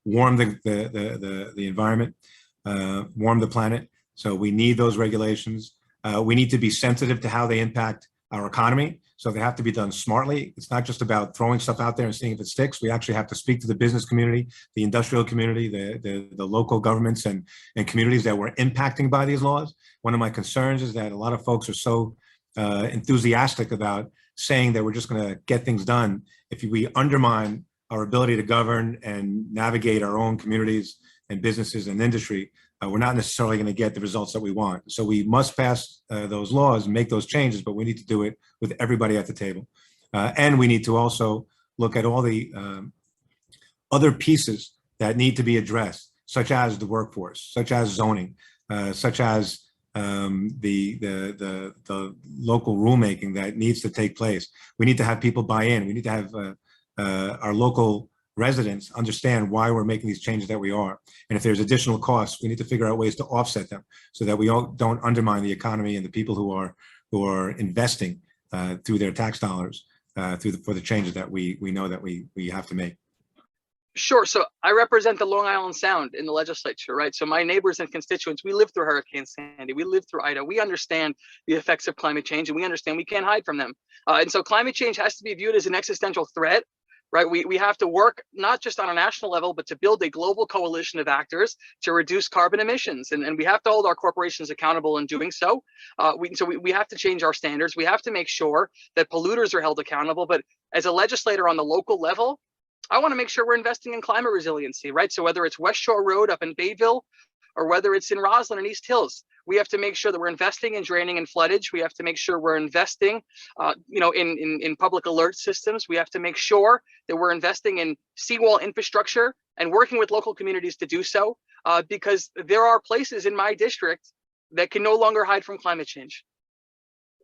warm the environment. warm the planet. So we need those regulations. We need to be sensitive to how they impact our economy. So they have to be done smartly. It's not just about throwing stuff out there and seeing if it sticks. We actually have to speak to the business community, the industrial community, the local governments and communities that we're impacting by these laws. One of my concerns is that a lot of folks are so enthusiastic about saying that we're just going to get things done. If we undermine our ability to govern and navigate our own communities and businesses and industry, we're not necessarily going to get the results that we want. So we must pass those laws and make those changes, but we need to do it with everybody at the table. And we need to also look at all the other pieces that need to be addressed, such as the workforce, such as zoning, such as the local rulemaking that needs to take place. We need to have people buy in. We need to have our local residents understand why we're making these changes that we are. And if there's additional costs, we need to figure out ways to offset them so that we don't undermine the economy and the people who are investing through their tax dollars for the changes that we know that we have to make. Sure. So I represent the Long Island Sound in the legislature, right? So my neighbors and constituents, we lived through Hurricane Sandy, we lived through Ida, we understand the effects of climate change, and we understand we can't hide from them. And so climate change has to be viewed as an existential threat, right? We have to work not just on a national level, but to build a global coalition of actors to reduce carbon emissions. And we have to hold our corporations accountable in doing so. We have to change our standards. We have to make sure that polluters are held accountable. But as a legislator on the local level, I want to make sure we're investing in climate resiliency, right? So whether it's West Shore Road up in Bayville or whether it's in Roslyn and East Hills, we have to make sure that we're investing in draining and floodage. We have to make sure we're investing, in public alert systems. We have to make sure that we're investing in seawall infrastructure and working with local communities to do so, because there are places in my district that can no longer hide from climate change.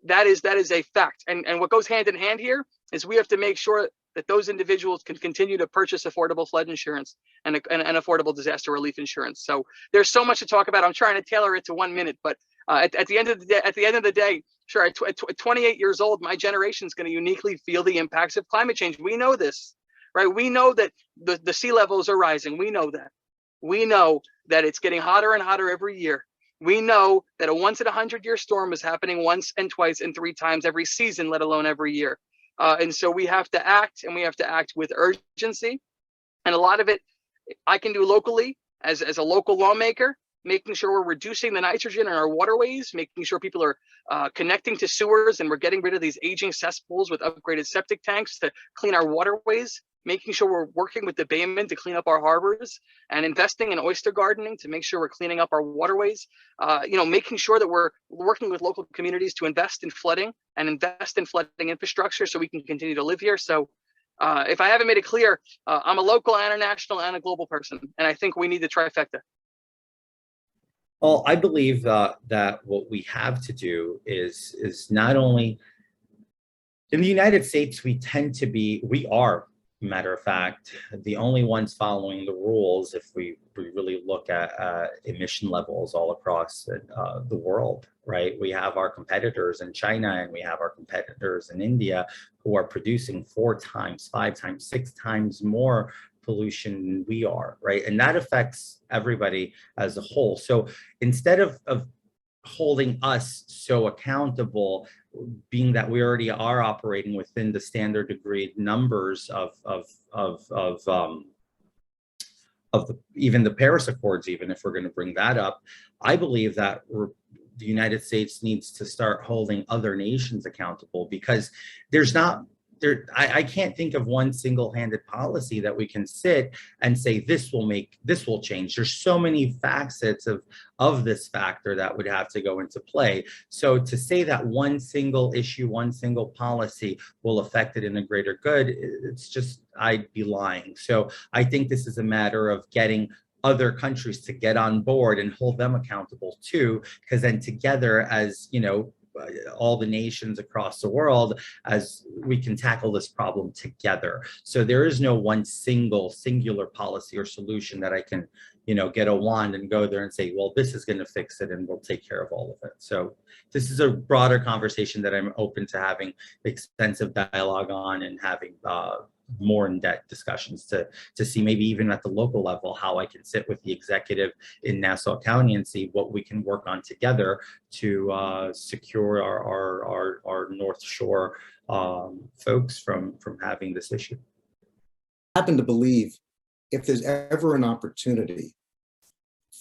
That is a fact. And what goes hand in hand here is we have to make sure that those individuals can continue to purchase affordable flood insurance and affordable disaster relief insurance. So there's so much to talk about. I'm trying to tailor it to 1 minute, but at the end of the day, sure, at 28 years old, my generation is going to uniquely feel the impacts of climate change. We know this, right? We know that the sea levels are rising. We know that. We know that it's getting hotter and hotter every year. We know that a once in 100-year storm is happening once and twice and 3 times every season, let alone every year. And so we have to act, and we have to act with urgency. And a lot of it I can do locally as a local lawmaker, making sure we're reducing the nitrogen in our waterways, making sure people are connecting to sewers, and we're getting rid of these aging cesspools with upgraded septic tanks to clean our waterways, making sure we're working with the Baymen to clean up our harbors, and investing in oyster gardening to make sure we're cleaning up our waterways, making sure that we're working with local communities to invest in flooding and invest in flooding infrastructure so we can continue to live here. So if I haven't made it clear, I'm a local and a national and a global person, and I think we need the trifecta. Well, I believe that what we have to do is not only in the United States, we are, matter of fact, the only ones following the rules if we really look at emission levels all across the world, right? We have our competitors in China and we have our competitors in India who are producing 4 times, 5 times, 6 times more pollution than we are, right? And that affects everybody as a whole. So instead of holding us so accountable, being that we already are operating within the standard agreed numbers of even the Paris Accords, even if we're going to bring that up, I believe that the United States needs to start holding other nations accountable, because I can't think of one single-handed policy that we can sit and say this will change. There's so many facets of this factor that would have to go into play. So to say that one single issue, one single policy will affect it in a greater good, it's just, I'd be lying. So I think this is a matter of getting other countries to get on board and hold them accountable too, because then together, as you know, all the nations across the world, as we can tackle this problem together. So there is no one singular policy or solution that I can, get a wand and go there and say, well, this is going to fix it and we'll take care of all of it. So this is a broader conversation that I'm open to having extensive dialogue on and having more in-depth discussions to see maybe even at the local level how I can sit with the executive in Nassau County and see what we can work on together to secure our North Shore folks from having this issue. I happen to believe if there's ever an opportunity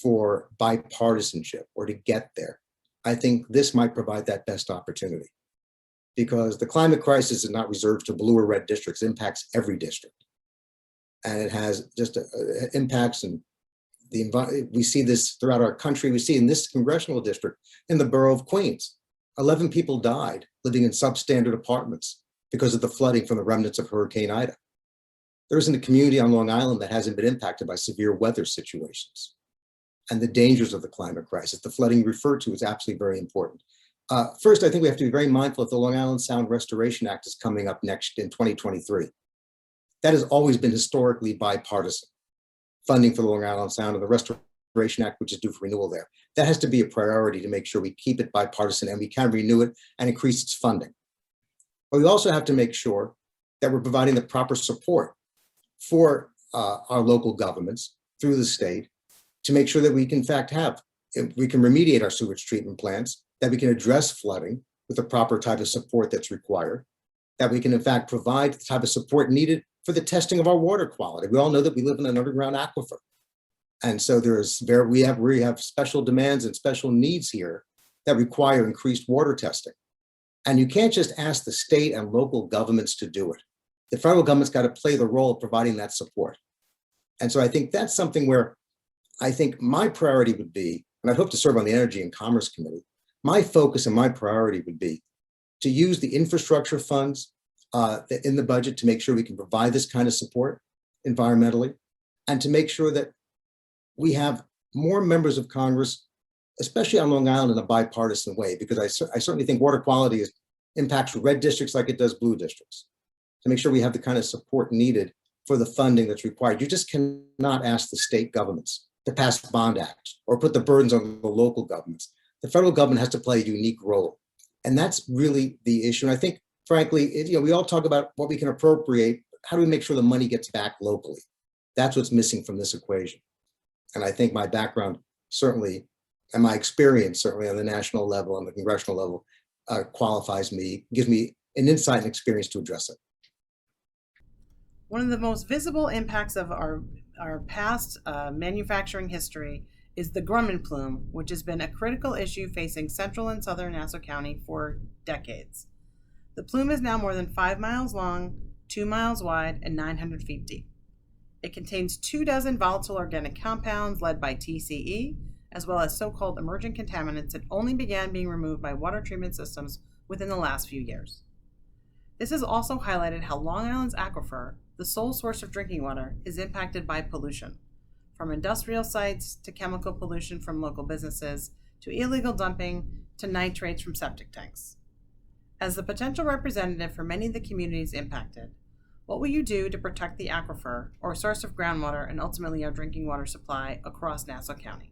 for bipartisanship or to get there, I think this might provide that best opportunity, because the climate crisis is not reserved to blue or red districts. It impacts every district. And it has just impacts, and we see this throughout our country. We see in this congressional district in the borough of Queens, 11 people died living in substandard apartments because of the flooding from the remnants of Hurricane Ida. There isn't a community on Long Island that hasn't been impacted by severe weather situations and the dangers of the climate crisis. The flooding you referred to is absolutely very important. First, I think we have to be very mindful that the Long Island Sound Restoration Act is coming up next in 2023. That has always been historically bipartisan, funding for the Long Island Sound and the Restoration Act, which is due for renewal there. That has to be a priority to make sure we keep it bipartisan and we can renew it and increase its funding. But we also have to make sure that we're providing the proper support for our local governments through the state to make sure that we can, in fact, we can remediate our sewage treatment plants, that we can address flooding with the proper type of support that's required, that we can, in fact, provide the type of support needed for the testing of our water quality. We all know that we live in an underground aquifer. And so we have special demands and special needs here that require increased water testing. And you can't just ask the state and local governments to do it. The federal government's got to play the role of providing that support. And so I think that's something where I think my priority would be, and I hope to serve on the Energy and Commerce Committee, my focus and my priority would be to use the infrastructure funds in the budget to make sure we can provide this kind of support environmentally, and to make sure that we have more members of Congress, especially on Long Island, in a bipartisan way, because I certainly think water quality impacts red districts like it does blue districts, to make sure we have the kind of support needed for the funding that's required. You just cannot ask the state governments to pass bond acts or put the burdens on the local governments. The federal government has to play a unique role. And that's really the issue. And I think, frankly, we all talk about what we can appropriate. How do we make sure the money gets back locally? That's what's missing from this equation. And I think my background certainly, and my experience certainly on the national level and the congressional level qualifies me, gives me an insight and experience to address it. One of the most visible impacts of our past manufacturing history is the Grumman plume, which has been a critical issue facing central and southern Nassau County for decades. The plume is now more than 5 miles long, 2 miles wide, and 900 feet deep. It contains 24 volatile organic compounds led by TCE, as well as so-called emergent contaminants that only began being removed by water treatment systems within the last few years. This has also highlighted how Long Island's aquifer, the sole source of drinking water, is impacted by pollution, from industrial sites to chemical pollution from local businesses to illegal dumping to nitrates from septic tanks. As the potential representative for many of the communities impacted, what will you do to protect the aquifer, or source of groundwater, and ultimately our drinking water supply across Nassau County?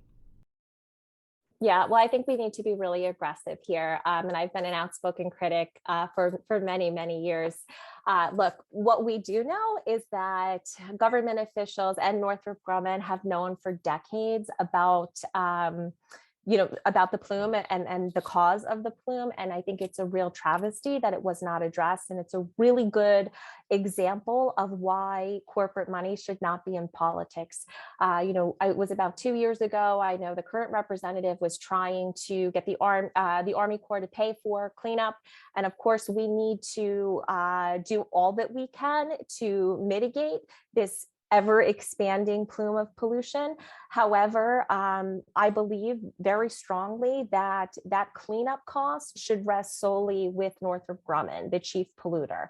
Yeah, well, I think we need to be really aggressive here. And I've been an outspoken critic for many, many years. Look, what we do know is that government officials and Northrop Grumman have known for decades about about the plume and the cause of the plume. And I think it's a real travesty that it was not addressed. And it's a really good example of why corporate money should not be in politics. It was about 2 years ago. I know the current representative was trying to get the Army Corps to pay for cleanup. And of course, we need to do all that we can to mitigate this ever expanding plume of pollution. However, I believe very strongly that that cleanup cost should rest solely with Northrop Grumman, the chief polluter.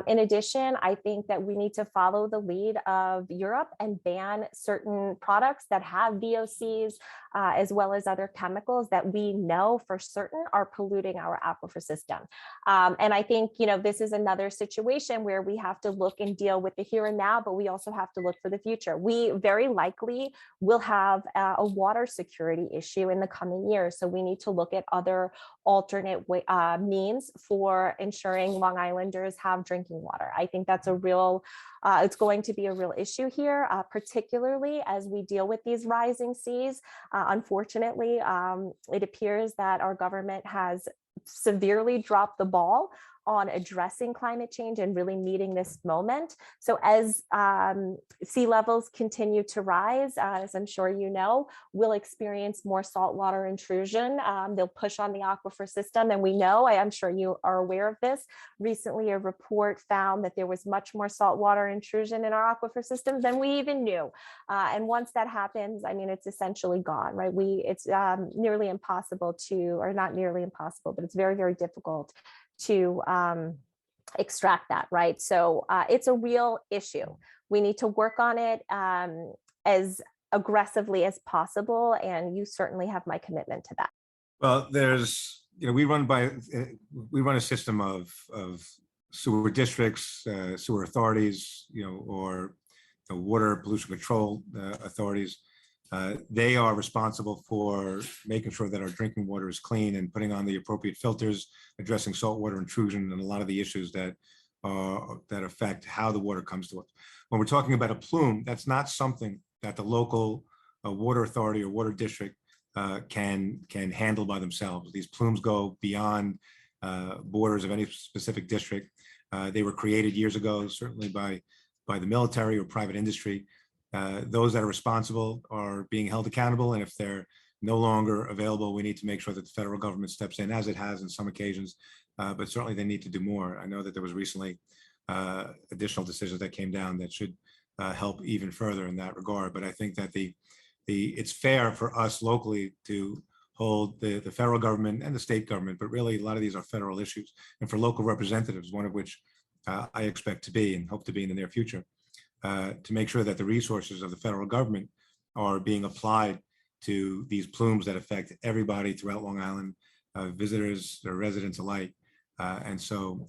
In addition, I think that we need to follow the lead of Europe and ban certain products that have VOCs, as well as other chemicals that we know for certain are polluting our aquifer system. And I think, this is another situation where we have to look and deal with the here and now, but we also have have to look for the future. We very likely will have a water security issue in the coming years. So we need to look at other alternate means for ensuring Long Islanders have drinking water. I think that's a real, it's going to be a real issue here, particularly as we deal with these rising seas. Unfortunately, it appears that our government has severely dropped the ball on addressing climate change and really meeting this moment. So as sea levels continue to rise, as I'm sure you know, we'll experience more saltwater intrusion. They'll push on the aquifer system. And we know, I'm sure you are aware of this, recently a report found that there was much more saltwater intrusion in our aquifer systems than we even knew. And once that happens, I mean, it's essentially gone, right? It's nearly impossible to, or not nearly impossible, but it's very, very difficult to extract that, right? So it's a real issue. We need to work on it as aggressively as possible, and you certainly have my commitment to that. Well, there's, we run a system of sewer districts, sewer authorities, or water pollution control authorities. They are responsible for making sure that our drinking water is clean and putting on the appropriate filters, addressing saltwater intrusion and a lot of the issues that affect how the water comes to us. When we're talking about a plume, that's not something that the local water authority or water district can handle by themselves. These plumes go beyond borders of any specific district. They were created years ago, certainly by the military or private industry. Those that are responsible are being held accountable, and if they're no longer available, we need to make sure that the federal government steps in, as it has in some occasions, but certainly they need to do more. I know that there was recently additional decisions that came down that should help even further in that regard. But I think that it's fair for us locally to hold the federal government and the state government, but really a lot of these are federal issues, and for local representatives, one of which I expect to be and hope to be in the near future, to make sure that the resources of the federal government are being applied to these plumes that affect everybody throughout Long Island, visitors or residents alike. And so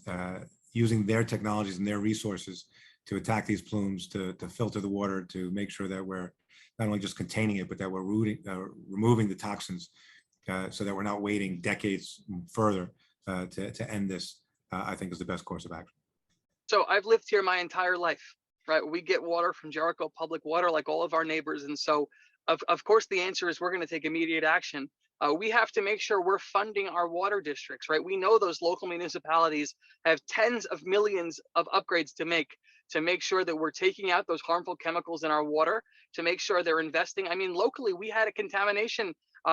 using their technologies and their resources to attack these plumes, to filter the water, to make sure that we're not only just containing it, but that we're removing the toxins so that we're not waiting decades further to end this, I think is the best course of action. So I've lived here my entire life, right? We get water from Jericho Public Water like all of our neighbors. And so of course, the answer is we're going to take immediate action. We have to make sure we're funding our water districts, right? We know those local municipalities have tens of millions of upgrades to make sure that we're taking out those harmful chemicals in our water, to make sure they're investing. I mean, locally, we had a contamination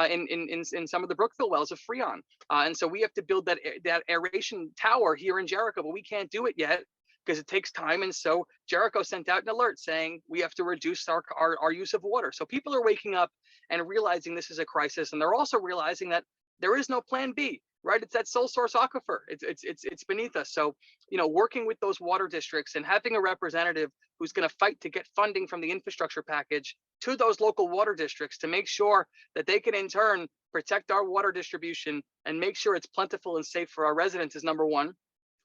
in some of the Brookville wells of Freon. And so we have to build that aeration tower here in Jericho, but we can't do it yet because it takes time. And so Jericho sent out an alert saying we have to reduce our use of water. So people are waking up and realizing this is a crisis. And they're also realizing that there is no plan B, right? It's that sole source aquifer. It's beneath us. So, working with those water districts and having a representative who's going to fight to get funding from the infrastructure package to those local water districts to make sure that they can in turn protect our water distribution and make sure it's plentiful and safe for our residents is number one.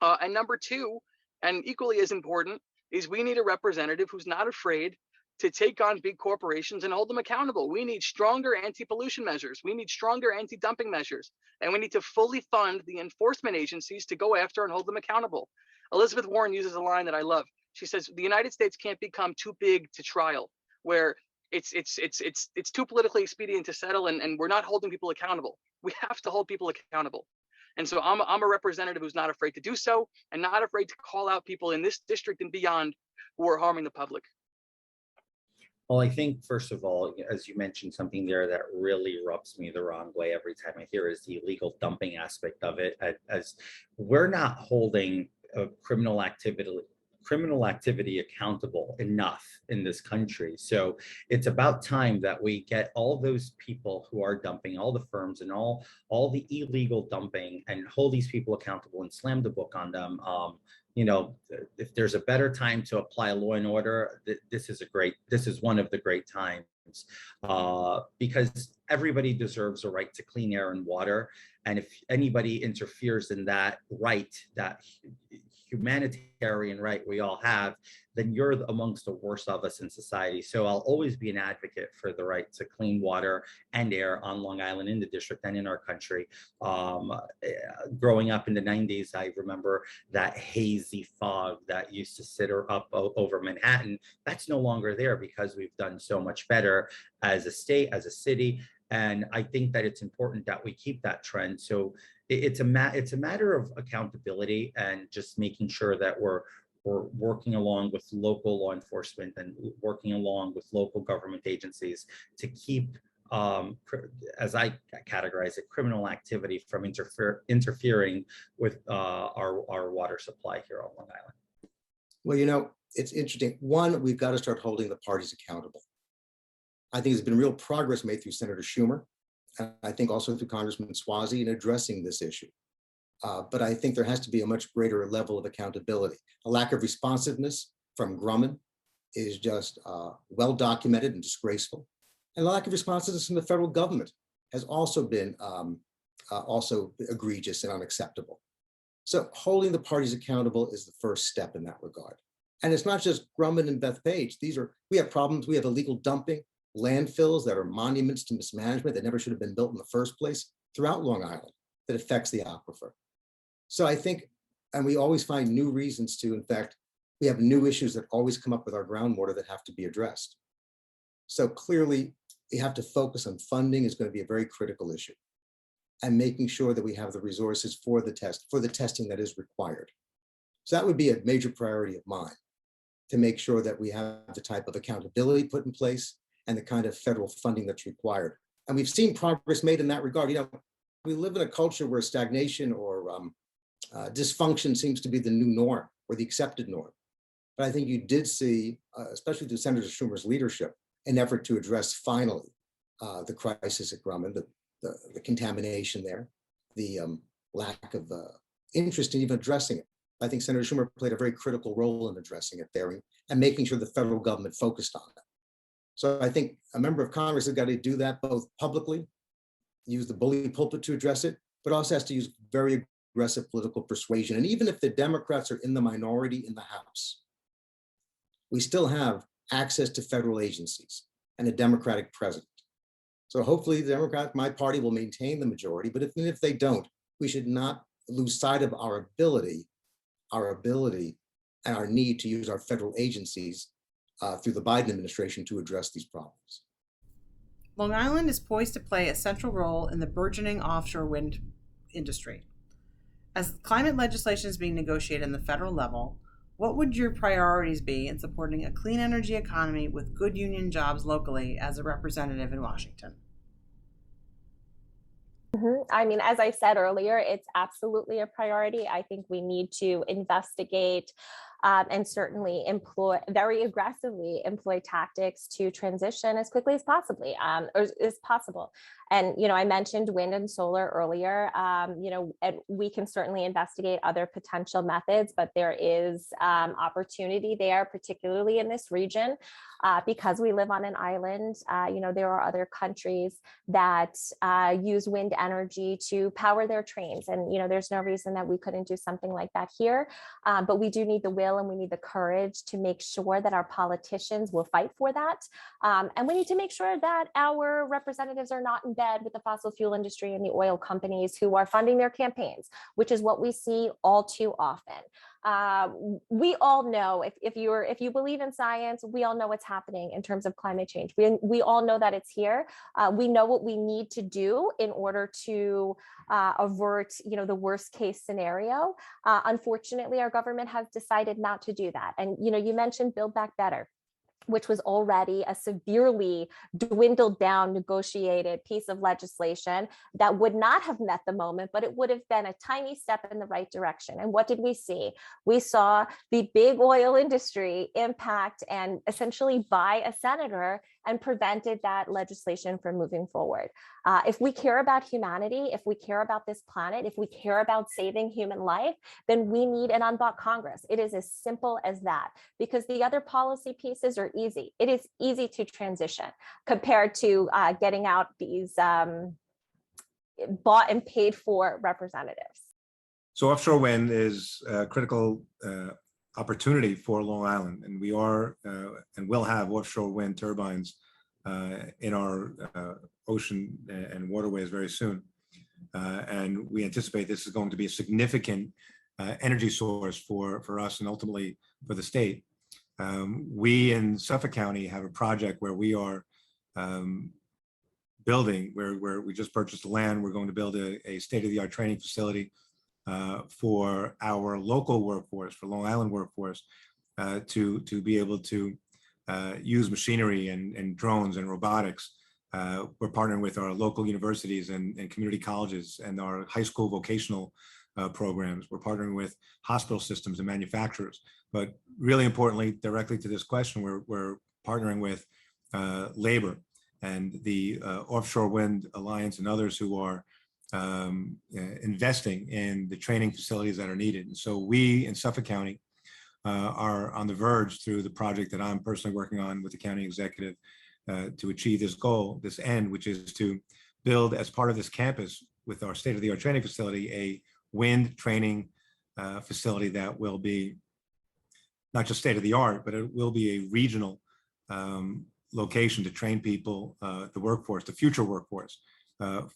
And number two, and equally as important, is we need a representative who's not afraid to take on big corporations and hold them accountable. We need stronger anti-pollution measures. We need stronger anti-dumping measures. And we need to fully fund the enforcement agencies to go after and hold them accountable. Elizabeth Warren uses a line that I love. She says, the United States can't become too big to trial, where it's too politically expedient to settle and we're not holding people accountable. We have to hold people accountable. And so I'm a representative who's not afraid to do so and not afraid to call out people in this district and beyond who are harming the public. Well, I think, first of all, as you mentioned, something there that really rubs me the wrong way every time I hear is the illegal dumping aspect of it, as we're not holding criminal activity accountable enough in this country. So it's about time that we get all those people who are dumping, all the firms and all the illegal dumping, and hold these people accountable and slam the book on them. If there's a better time to apply law and order, this is one of the great times, because everybody deserves a right to clean air and water. And if anybody interferes in that right, that humanitarian right we all have, then you're amongst the worst of us in society. So I'll always be an advocate for the right to clean water and air on Long Island, in the district, and in our country. Growing up in the 90s, I remember that hazy fog that used to sit up over Manhattan. That's no longer there because we've done so much better as a state, as a city. And I think that it's important that we keep that trend. So it's a matter of accountability and just making sure that we're working along with local law enforcement and working along with local government agencies to keep, as I categorize it, criminal activity from interfering with our water supply here on Long Island. Well, it's interesting. One, we've got to start holding the parties accountable. I think there's been real progress made through Senator Schumer, and I think also through Congressman Swazi in addressing this issue. But I think there has to be a much greater level of accountability. A lack of responsiveness from Grumman is just well documented and disgraceful. And a lack of responsiveness from the federal government has also been also egregious and unacceptable. So holding the parties accountable is the first step in that regard. And it's not just Grumman and Bethpage. We have problems. We have illegal dumping, landfills that are monuments to mismanagement that never should have been built in the first place throughout Long Island that affects the aquifer. So I think, and we always find new reasons to, in fact, we have new issues that always come up with our groundwater that have to be addressed. So clearly, we have to focus on funding is going to be a very critical issue, and making sure that we have the resources for the testing that is required. So that would be a major priority of mine, to make sure that we have the type of accountability put in place and the kind of federal funding that's required. And we've seen progress made in that regard. We live in a culture where stagnation or dysfunction seems to be the new norm or the accepted norm. But I think you did see, especially through Senator Schumer's leadership, an effort to address finally the crisis at Grumman, the contamination there, the lack of interest in even addressing it. I think Senator Schumer played a very critical role in addressing it there and making sure the federal government focused on it. So I think a member of Congress has got to do that both publicly, use the bully pulpit to address it, but also has to use very aggressive political persuasion. And even if the Democrats are in the minority in the House, we still have access to federal agencies and a Democratic president. So hopefully the Democrat, my party, will maintain the majority, but if they don't, we should not lose sight of our ability and our need to use our federal agencies through the Biden administration to address these problems. Long Island is poised to play a central role in the burgeoning offshore wind industry. As climate legislation is being negotiated in the federal level, what would your priorities be in supporting a clean energy economy with good union jobs locally as a representative in Washington? I mean, as I said earlier, it's absolutely a priority. I think we need to investigate and certainly very aggressively employ tactics to transition as quickly as possible. And, I mentioned wind and solar earlier, and we can certainly investigate other potential methods, but there is opportunity there, particularly in this region, because we live on an island. There are other countries that use wind energy to power their trains. And, there's no reason that we couldn't do something like that here. But we do need the will and we need the courage to make sure that our politicians will fight for that. And we need to make sure that our representatives are not in bed with the fossil fuel industry and the oil companies who are funding their campaigns, which is what we see all too often. We all know, if you believe in science, we all know what's happening in terms of climate change. We all know that it's here. We know what we need to do in order to avert, the worst case scenario. Unfortunately, our government has decided not to do that. And you mentioned Build Back Better, which was already a severely dwindled down negotiated piece of legislation that would not have met the moment, but it would have been a tiny step in the right direction. And what did we see? We saw the big oil industry impact and essentially buy a senator and prevented that legislation from moving forward. If we care about humanity, if we care about this planet, if we care about saving human life, then we need an unbought Congress. It is as simple as that, because the other policy pieces are easy. It is easy to transition compared to getting out these bought and paid for representatives. So offshore wind is a critical opportunity for Long Island, and we are and will have offshore wind turbines in our ocean and waterways very soon. And we anticipate this is going to be a significant energy source for us and ultimately for the state. We in Suffolk County have a project where we are building, where we just purchased the land. We're going to build a state-of-the-art training facility for our local workforce, for Long Island workforce, to be able to use machinery and drones and robotics. We're partnering with our local universities and community colleges and our high school vocational programs. We're partnering with hospital systems and manufacturers. But really importantly, directly to this question, we're partnering with labor and the Offshore Wind Alliance and others who are investing in the training facilities that are needed. And so we in Suffolk County are on the verge through the project that I'm personally working on with the county executive to achieve this goal, this end, which is to build as part of this campus with our state-of-the-art training facility, a wind training facility that will be not just state-of-the-art, but it will be a regional location to train people, the workforce, the future workforce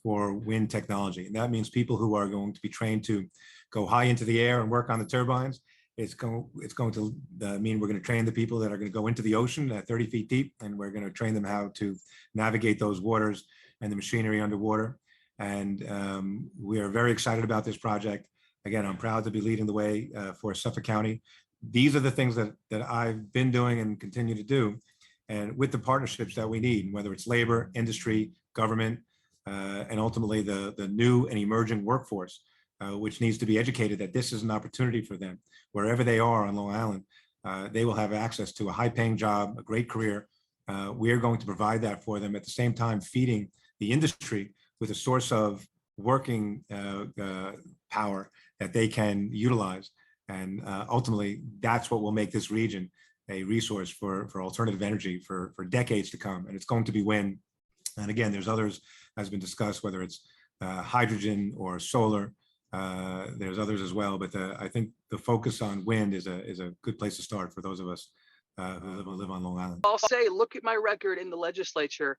for wind technology. And that means people who are going to be trained to go high into the air and work on the turbines. It's going to mean we're going to train the people that are going to go into the ocean at 30 feet deep, and we're going to train them how to navigate those waters and the machinery underwater. And we are very excited about this project. Again, I'm proud to be leading the way for Suffolk County. These are the things that I've been doing and continue to do, and with the partnerships that we need, whether it's labor, industry, government, and ultimately the new and emerging workforce, which needs to be educated that this is an opportunity for them. Wherever they are on Long Island, they will have access to a high-paying job, a great career. We are going to provide that for them, at the same time feeding the industry with a source of working power that they can utilize. And ultimately, that's what will make this region a resource for alternative energy for decades to come. And it's going to be wind. And again, there's others, has been discussed, whether it's hydrogen or solar. There's others as well, but I think the focus on wind is a good place to start for those of us who live on Long Island. I'll say, look at my record in the legislature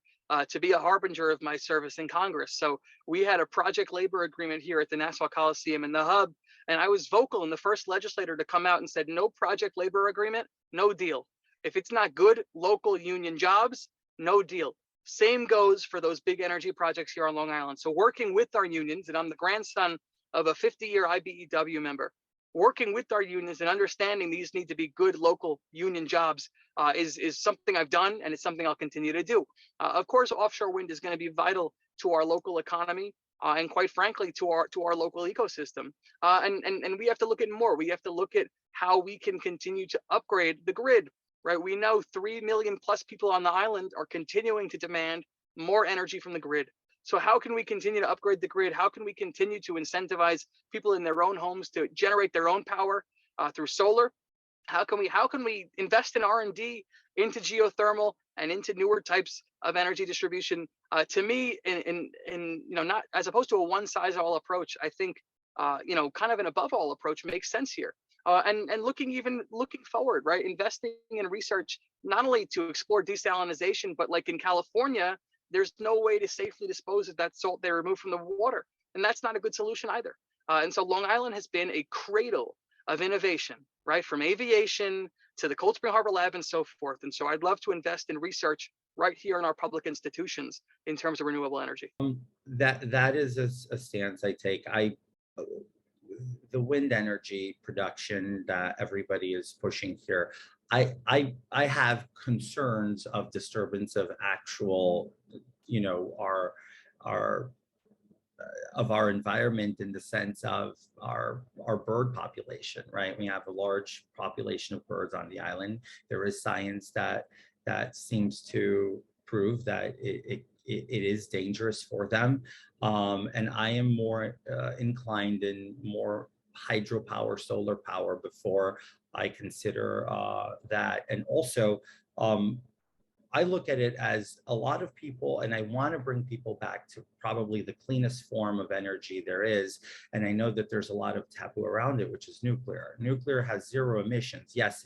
to be a harbinger of my service in Congress. So we had a project labor agreement here at the Nassau Coliseum in the hub, and I was vocal and the first legislator to come out and said, no project labor agreement, no deal. If it's not good local union jobs, no deal. Same goes for those big energy projects here on Long Island. So working with our unions, and I'm the grandson of a 50-year IBEW member, working with our unions and understanding these need to be good local union jobs is something I've done, and it's something I'll continue to do. Of course, offshore wind is going to be vital to our local economy and, quite frankly, to our local ecosystem. And we have to look at more. We have to look at how we can continue to upgrade the grid. Right? We know 3 million plus people on the island are continuing to demand more energy from the grid. So how can we continue to upgrade the grid? How can we continue to incentivize people in their own homes to generate their own power through solar? How can we invest in R&D into geothermal and into newer types of energy distribution? To me, not as opposed to a one-size-all approach, I think kind of an above-all approach makes sense here. And looking forward, right? Investing in research, not only to explore desalinization, but like in California, there's no way to safely dispose of that salt they remove from the water. And that's not a good solution either. And so Long Island has been a cradle of innovation, right? From aviation to the Cold Spring Harbor Lab and so forth. And so I'd love to invest in research right here in our public institutions in terms of renewable energy. That is a stance I take. The wind energy production that everybody is pushing here, I have concerns of disturbance of actual, our environment in the sense of our bird population, right? We have a large population of birds on the island. There is science that seems to prove that it is dangerous for them. And I am more inclined in more hydropower, solar power before I consider that. And also, I look at it as a lot of people, and I want to bring people back to probably the cleanest form of energy there is. And I know that there's a lot of taboo around it, which is nuclear. Nuclear has zero emissions. Yes,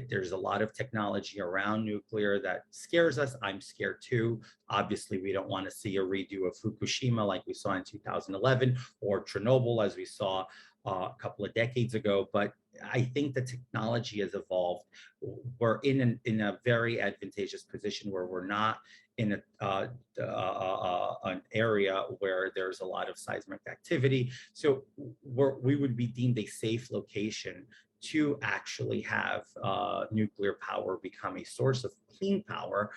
there's a lot of technology around nuclear that scares us. I'm scared too. Obviously, we don't want to see a redo of Fukushima like we saw in 2011 or Chernobyl as we saw a couple of decades ago. But I think the technology has evolved. We're in a very advantageous position where we're not in an area where there's a lot of seismic activity. So we would be deemed a safe location to actually have nuclear power become a source of clean power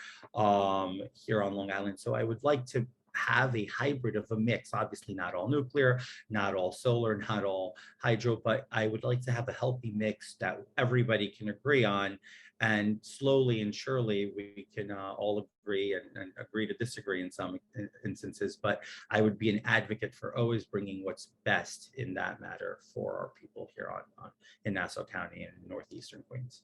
here on Long Island. So I would like to have a hybrid of a mix, obviously not all nuclear, not all solar, not all hydro, but I would like to have a healthy mix that everybody can agree on. And slowly and surely we can all agree and agree to disagree in some instances, but I would be an advocate for always bringing what's best in that matter for our people here in Nassau County and northeastern Queens.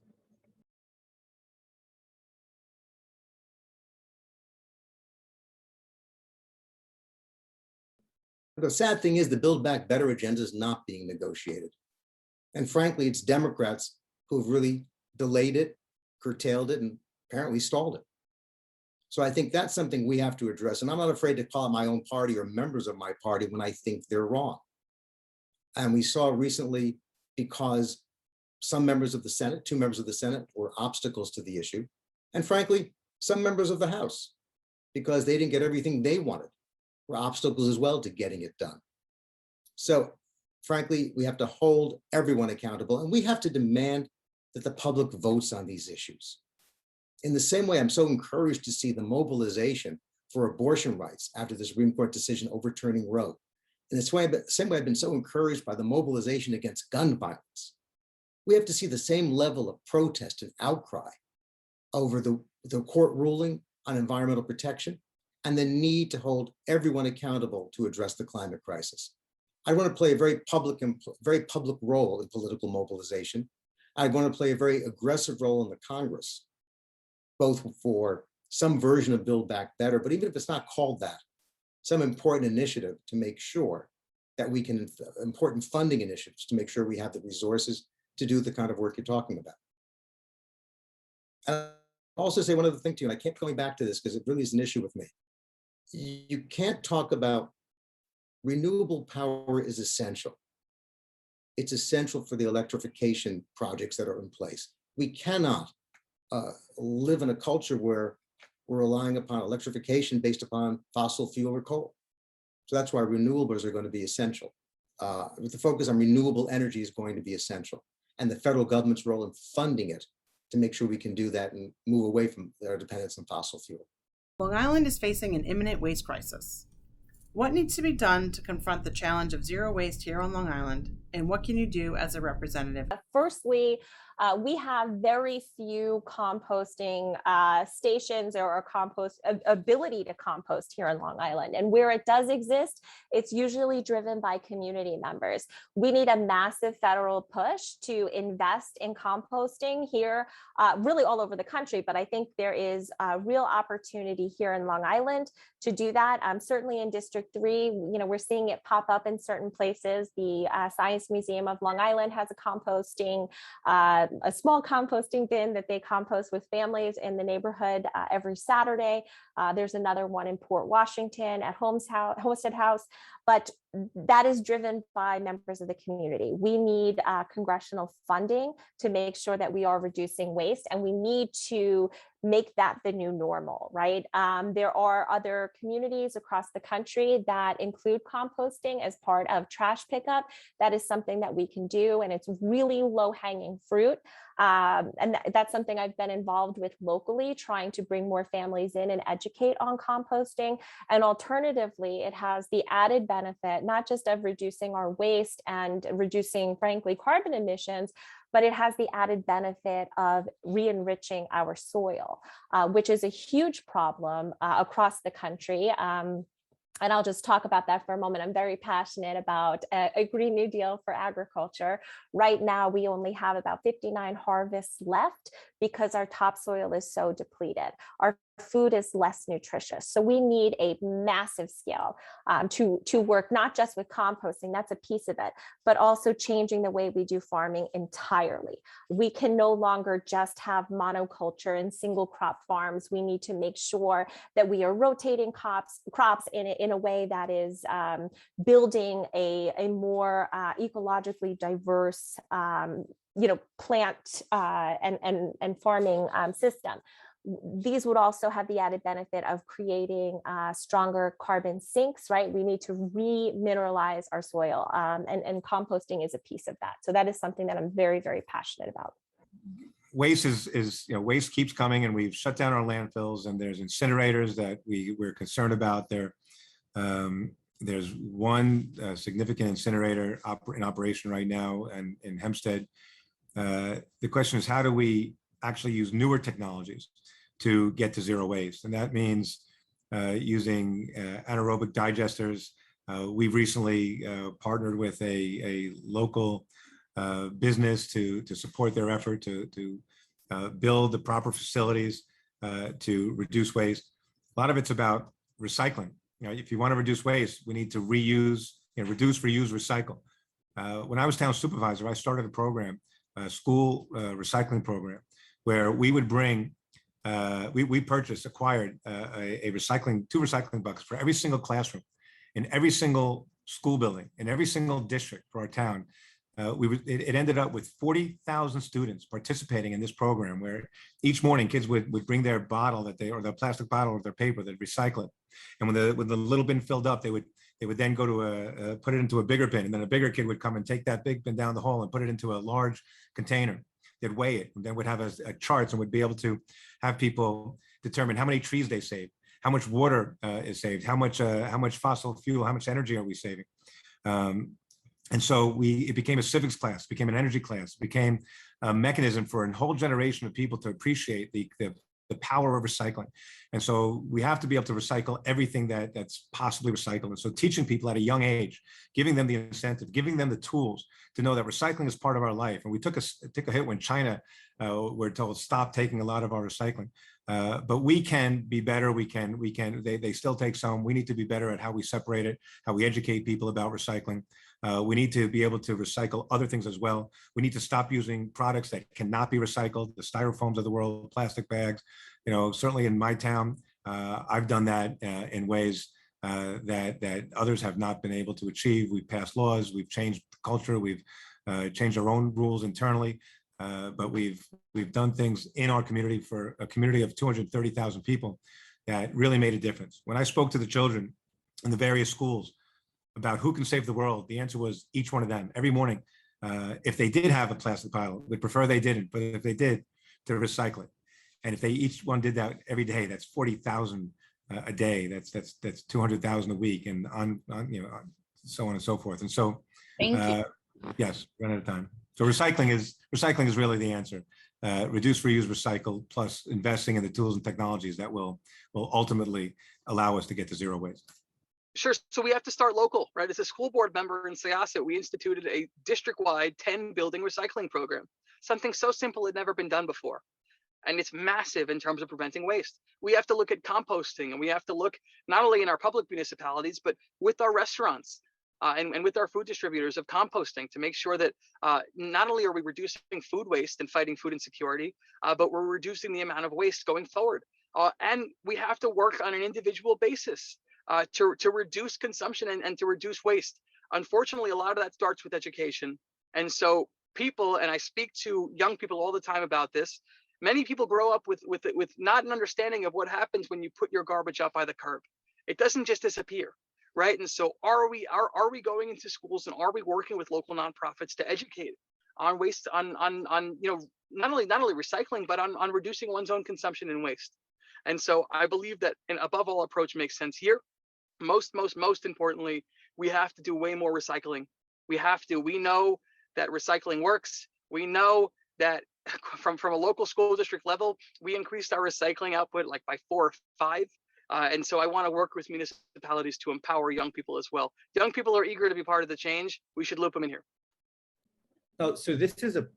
The sad thing is the Build Back Better agenda is not being negotiated. And frankly, it's Democrats who've really delayed it, curtailed it, and apparently stalled it. So I think that's something we have to address. And I'm not afraid to call out my own party or members of my party when I think they're wrong. And we saw recently, because some members of the Senate, 2 members of the Senate, were obstacles to the issue. And frankly, some members of the House, because they didn't get everything they wanted, were obstacles as well to getting it done. So frankly, we have to hold everyone accountable, and we have to demand that the public votes on these issues. In the same way, I'm so encouraged to see the mobilization for abortion rights after the Supreme Court decision overturning Roe. In the same way, I've been so encouraged by the mobilization against gun violence. We have to see the same level of protest and outcry over the court ruling on environmental protection and the need to hold everyone accountable to address the climate crisis. I want to play a very public role in political mobilization. I want to play a very aggressive role in the Congress, both for some version of Build Back Better, but even if it's not called that, some important initiative to make sure that we can, important funding initiatives to make sure we have the resources to do the kind of work you're talking about. And I'll also say one other thing to you, and I keep going back to this because it really is an issue with me. You can't talk about renewable power is essential. It's essential for the electrification projects that are in place. We cannot live in a culture where we're relying upon electrification based upon fossil fuel or coal. So that's why renewables are going to be essential. With the focus on renewable energy is going to be essential, and the federal government's role in funding it to make sure we can do that and move away from our dependence on fossil fuel. Long Island is facing an imminent waste crisis. What needs to be done to confront the challenge of zero waste here on Long Island, and what can you do as a representative? Firstly, we have very few composting stations or ability to compost here on Long Island. And where it does exist, it's usually driven by community members. We need a massive federal push to invest in composting here, really all over the country. But I think there is a real opportunity here in Long Island to do that. Certainly in District 3, we're seeing it pop up in certain places. The Science Museum of Long Island has a small composting bin that they compost with families in the neighborhood every Saturday. There's another one in Port Washington at Homestead House, but that is driven by members of the community. We need congressional funding to make sure that we are reducing waste, and we need to make that the new normal, right? There are other communities across the country that include composting as part of trash pickup. That is something that we can do, and it's really low-hanging fruit. And that's something I've been involved with locally, trying to bring more families in and educate on composting. And alternatively, it has the added benefit, not just of reducing our waste and reducing, frankly, carbon emissions, but it has the added benefit of re-enriching our soil, which is a huge problem across the country. And I'll just talk about that for a moment. I'm very passionate about a Green New Deal for agriculture. Right now, we only have about 59 harvests left because our topsoil is so depleted. Our food is less nutritious. So we need a massive scale to work not just with composting, that's a piece of it, but also changing the way we do farming entirely. We can no longer just have monoculture and single crop farms. We need to make sure that we are rotating crops in a way that is building a more ecologically diverse plant and farming system. These would also have the added benefit of creating stronger carbon sinks, right? We need to remineralize our soil, and composting is a piece of that. So that is something that I'm very, very passionate about. Waste waste keeps coming, and we've shut down our landfills, and there's incinerators that we're concerned about. There's one significant incinerator in operation right now and in Hempstead. The question is, how do we actually use newer technologies to get to zero waste? And that means using anaerobic digesters. We've recently partnered with a local business to support their effort to build the proper facilities to reduce waste. A lot of it's about recycling. If you want to reduce waste, we need to reuse, reduce, reuse, recycle. When I was town supervisor, I started a program, a school recycling program, where we would bring, we acquired two recycling buckets for every single classroom, in every single school building, in every single district for our town. It ended up with 40,000 students participating in this program, where each morning kids would bring their bottle or their plastic bottle or their paper, they'd recycle it. And when the little bin filled up, they would then go to put it into a bigger bin, and then a bigger kid would come and take that big bin down the hall and put it into a large container. They'd weigh it, and then would have a charts, and would be able to have people determine how many trees they saved, how much water is saved, how much fossil fuel, how much energy are we saving. And so it became a civics class, became an energy class, became a mechanism for a whole generation of people to appreciate the power of recycling. And so we have to be able to recycle everything that's possibly recycled. And so teaching people at a young age, giving them the incentive, giving them the tools to know that recycling is part of our life. And we took a hit when China were told stop taking a lot of our recycling. But we can be better. They still take some. We need to be better at how we separate it, how we educate people about recycling. We need to be able to recycle other things as well. We need to stop using products that cannot be recycled, the styrofoams of the world, plastic bags. Certainly in my town, I've done that in ways that others have not been able to achieve. We've passed laws, we've changed culture, we've changed our own rules internally, but we've done things in our community for a community of 230,000 people that really made a difference. When I spoke to the children in the various schools about who can save the world, the answer was each one of them. Every morning, if they did have a plastic bottle, we'd prefer they didn't, but if they did, to recycle it. And if they each one did that every day, that's 40,000 a day. That's 200,000 a week, and on so on and so forth. And so, Thank you. Yes, run out of time. So recycling is really the answer. Reduce, reuse, recycle, plus investing in the tools and technologies that will ultimately allow us to get to zero waste. Sure. So we have to start local, right? As a school board member in Syosset, we instituted a district-wide 10-building recycling program. Something so simple had never been done before. And it's massive in terms of preventing waste. We have to look at composting, and we have to look not only in our public municipalities, but with our restaurants and with our food distributors of composting, to make sure that not only are we reducing food waste and fighting food insecurity, but we're reducing the amount of waste going forward. And we have to work on an individual basis to reduce consumption and to reduce waste. Unfortunately, a lot of that starts with education. And so people, and I speak to young people all the time about this, many people grow up with not an understanding of what happens when you put your garbage out by the curb. It doesn't just disappear, right? And so are we going into schools, and are we working with local nonprofits to educate on waste, on not only recycling, but on reducing one's own consumption and waste? And so I believe that an above all approach makes sense here. Most importantly, we have to do way more recycling. We know that recycling works. We know that from a local school district level, we increased our recycling output like by 4 or 5. And so I want to work with municipalities to empower young people as well. Young people are eager to be part of the change. We should loop them in here. Oh, so this is a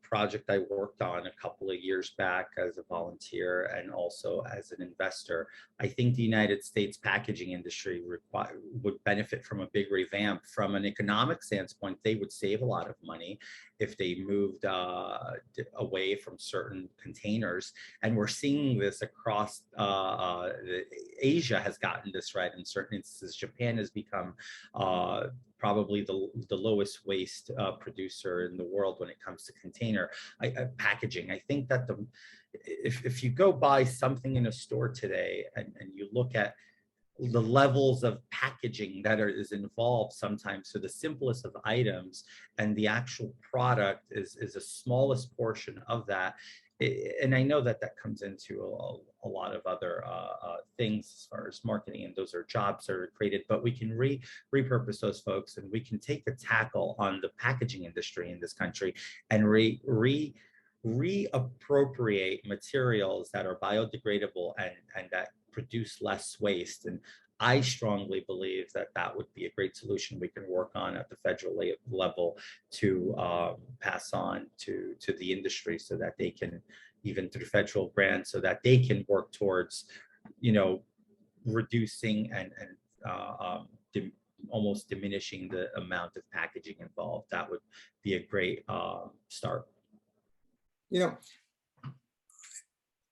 project I worked on a couple of years back as a volunteer and also as an investor. I think the United States packaging industry would benefit from a big revamp. From an economic standpoint, they would save a lot of money if they moved away from certain containers. And we're seeing this across Asia has gotten this right in certain instances. Japan has become probably the lowest waste producer in the world when it comes to container packaging. I think that if you go buy something in a store today and you look at the levels of packaging that is involved sometimes, so the simplest of items and the actual product is the smallest portion of that. And I know that comes into a lot of other things as far as marketing, and those are jobs that are created, but we can repurpose those folks, and we can take the tackle on the packaging industry in this country and reappropriate materials that are biodegradable and that produce less waste. And I strongly believe that would be a great solution we can work on at the federal level to pass on to the industry, so that they can, even through federal grants, so that they can work towards, reducing and almost diminishing the amount of packaging involved. That would be a great start.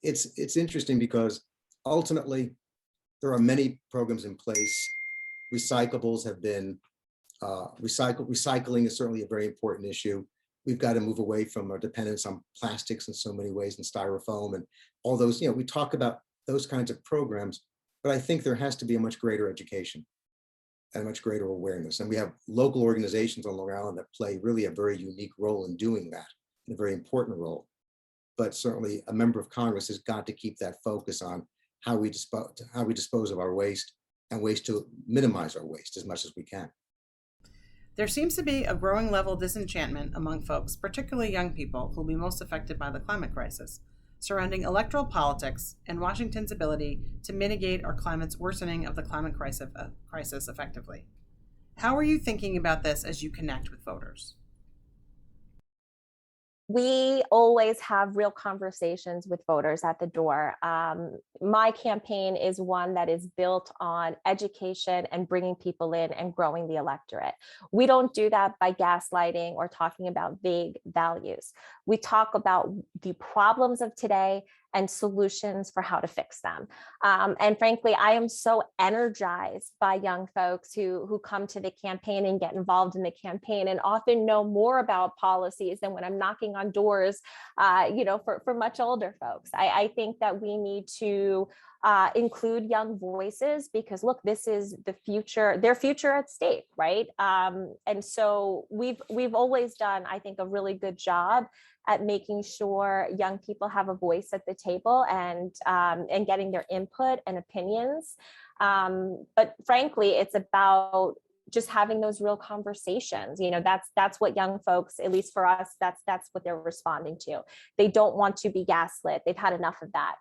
It's interesting because ultimately there are many programs in place. Recyclables have been recycling is certainly a very important issue. We've got to move away from our dependence on plastics in so many ways, and styrofoam and all those. We talk about those kinds of programs, but I think there has to be a much greater education and a much greater awareness. And we have local organizations on Long Island that play really a very unique role in doing that, and a very important role. But certainly a member of Congress has got to keep that focus on how we dispose of our waste, and ways to minimize our waste as much as we can. There seems to be a growing level of disenchantment among folks, particularly young people, who will be most affected by the climate crisis, surrounding electoral politics and Washington's ability to mitigate our climate's worsening of the climate crisis effectively. How are you thinking about this as you connect with voters? We always have real conversations with voters at the door. My campaign is one that is built on education and bringing people in and growing the electorate. We don't do that by gaslighting or talking about vague values. We talk about the problems of today and solutions for how to fix them. And frankly, I am so energized by young folks who come to the campaign and get involved in the campaign, and often know more about policies than when I'm knocking on doors, for much older folks. I think that we need to include young voices, because look, this is the future, their future at stake, right? And so we've always done, I think, a really good job at making sure young people have a voice at the table and getting their input and opinions. But frankly, it's about just having those real conversations. That's what young folks, at least for us, that's what they're responding to. They don't want to be gaslit. They've had enough of that.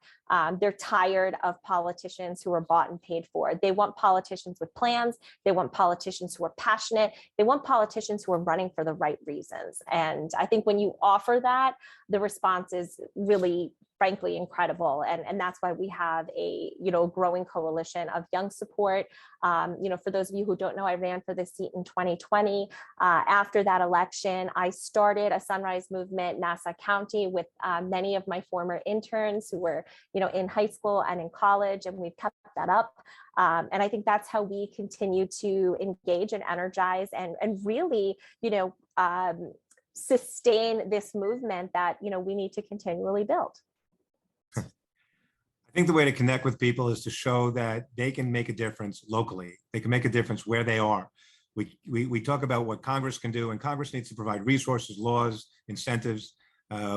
They're tired of politicians who are bought and paid for. They want politicians with plans. They want politicians who are passionate. They want politicians who are running for the right reasons. And I think when you offer that, the response is really, frankly, incredible. And that's why we have a growing coalition of young support. For those of you who don't know, I ran for this seat in 2020. After that election, I started a Sunrise Movement in Nassau County with many of my former interns who were in high school and in college, and we've kept that up. And I think that's how we continue to engage and energize and really, sustain this movement that, we need to continually build. I think the way to connect with people is to show that they can make a difference locally. They can make a difference where they are. We talk about what Congress can do, and Congress needs to provide resources, laws, incentives.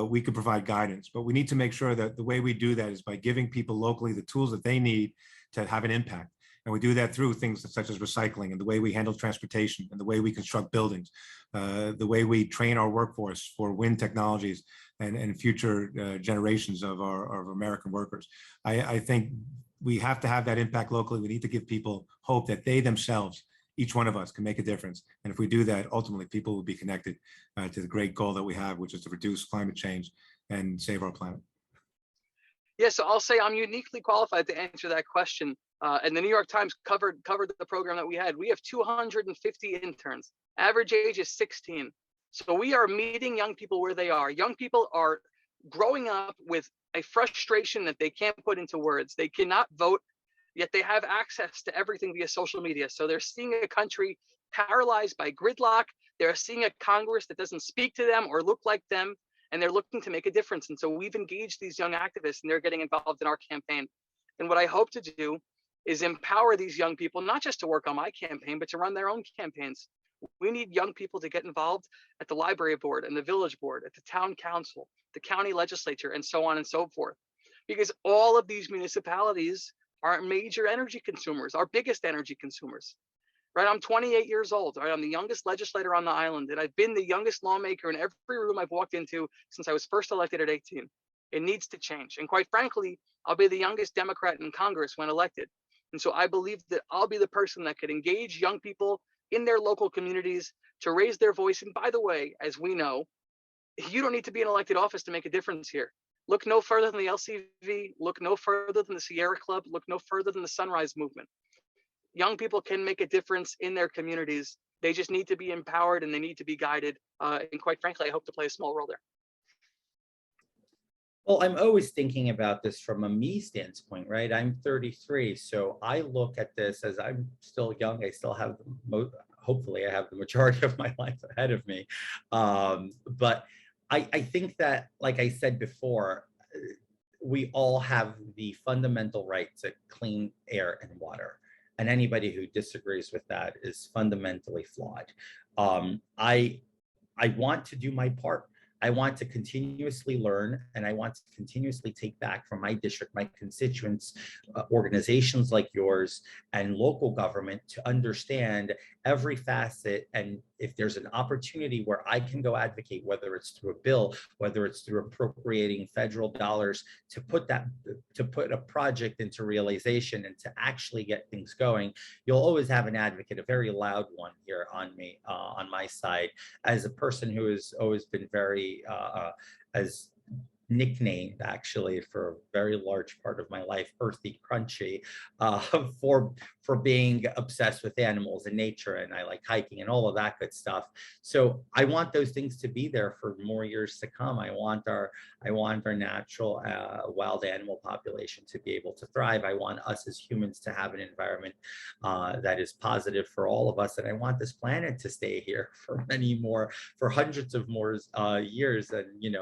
We could provide guidance, but we need to make sure that the way we do that is by giving people locally the tools that they need to have an impact. And we do that through things such as recycling, and the way we handle transportation, and the way we construct buildings, the way we train our workforce for wind technologies and future generations of our American workers. I think we have to have that impact locally. We need to give people hope that they themselves, each one of us can make a difference. And if we do that, ultimately people will be connected to the great goal that we have, which is to reduce climate change and save our planet. Yes, so I'll say I'm uniquely qualified to answer that question. And the New York Times covered the program that we had. We have 250 interns. Average age is 16. So we are meeting young people where they are. Young people are growing up with a frustration that they can't put into words. They cannot vote, yet they have access to everything via social media. So they're seeing a country paralyzed by gridlock. They're seeing a Congress that doesn't speak to them or look like them, and they're looking to make a difference. And so we've engaged these young activists, and they're getting involved in our campaign. And what I hope to do is empower these young people, not just to work on my campaign, but to run their own campaigns. We need young people to get involved at the library board and the village board, at the town council, the county legislature, and so on and so forth. Because all of these municipalities are major energy consumers, our biggest energy consumers. Right, I'm 28 years old. Right, I'm the youngest legislator on the island, and I've been the youngest lawmaker in every room I've walked into since I was first elected at 18. It needs to change, and quite frankly, I'll be the youngest Democrat in Congress when elected. And so I believe that I'll be the person that could engage young people in their local communities to raise their voice. And by the way, as we know, you don't need to be in elected office to make a difference here. Look no further than the LCV, look no further than the Sierra Club, look no further than the Sunrise Movement. Young people can make a difference in their communities. They just need to be empowered and they need to be guided. And quite frankly, I hope to play a small role there. Well, I'm always thinking about this from a me standpoint, right? I'm 33, so I look at this as I'm still young. I still have, hopefully I have the majority of my life ahead of me. But I think that, like I said before, we all have the fundamental right to clean air and water. And anybody who disagrees with that is fundamentally flawed. I want to do my part. I want to continuously learn, and I want to continuously take back from my district, my constituents, organizations like yours and local government to understand every facet. And if there's an opportunity where I can go advocate, whether it's through a bill, whether it's through appropriating federal dollars to put a project into realization and to actually get things going, you'll always have an advocate, a very loud one here on me, on my side, as a person who has always been very as nicknamed actually for a very large part of my life, Earthy Crunchy, for being obsessed with animals and nature, and I like hiking and all of that good stuff. So I want those things to be there for more years to come. I want our natural wild animal population to be able to thrive. I want us as humans to have an environment that is positive for all of us, and I want this planet to stay here for for hundreds of more years. And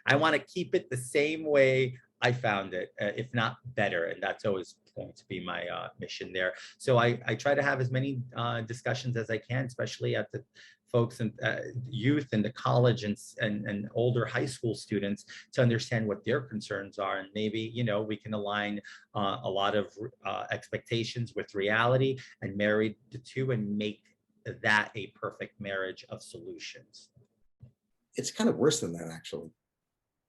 I want to keep it the same way I found it, if not better. And that's always going to be my mission there. So I try to have as many discussions as I can, especially at the folks and youth and the college and older high school students, to understand what their concerns are. And maybe, we can align a lot of expectations with reality and marry the two and make that a perfect marriage of solutions. It's kind of worse than that, actually.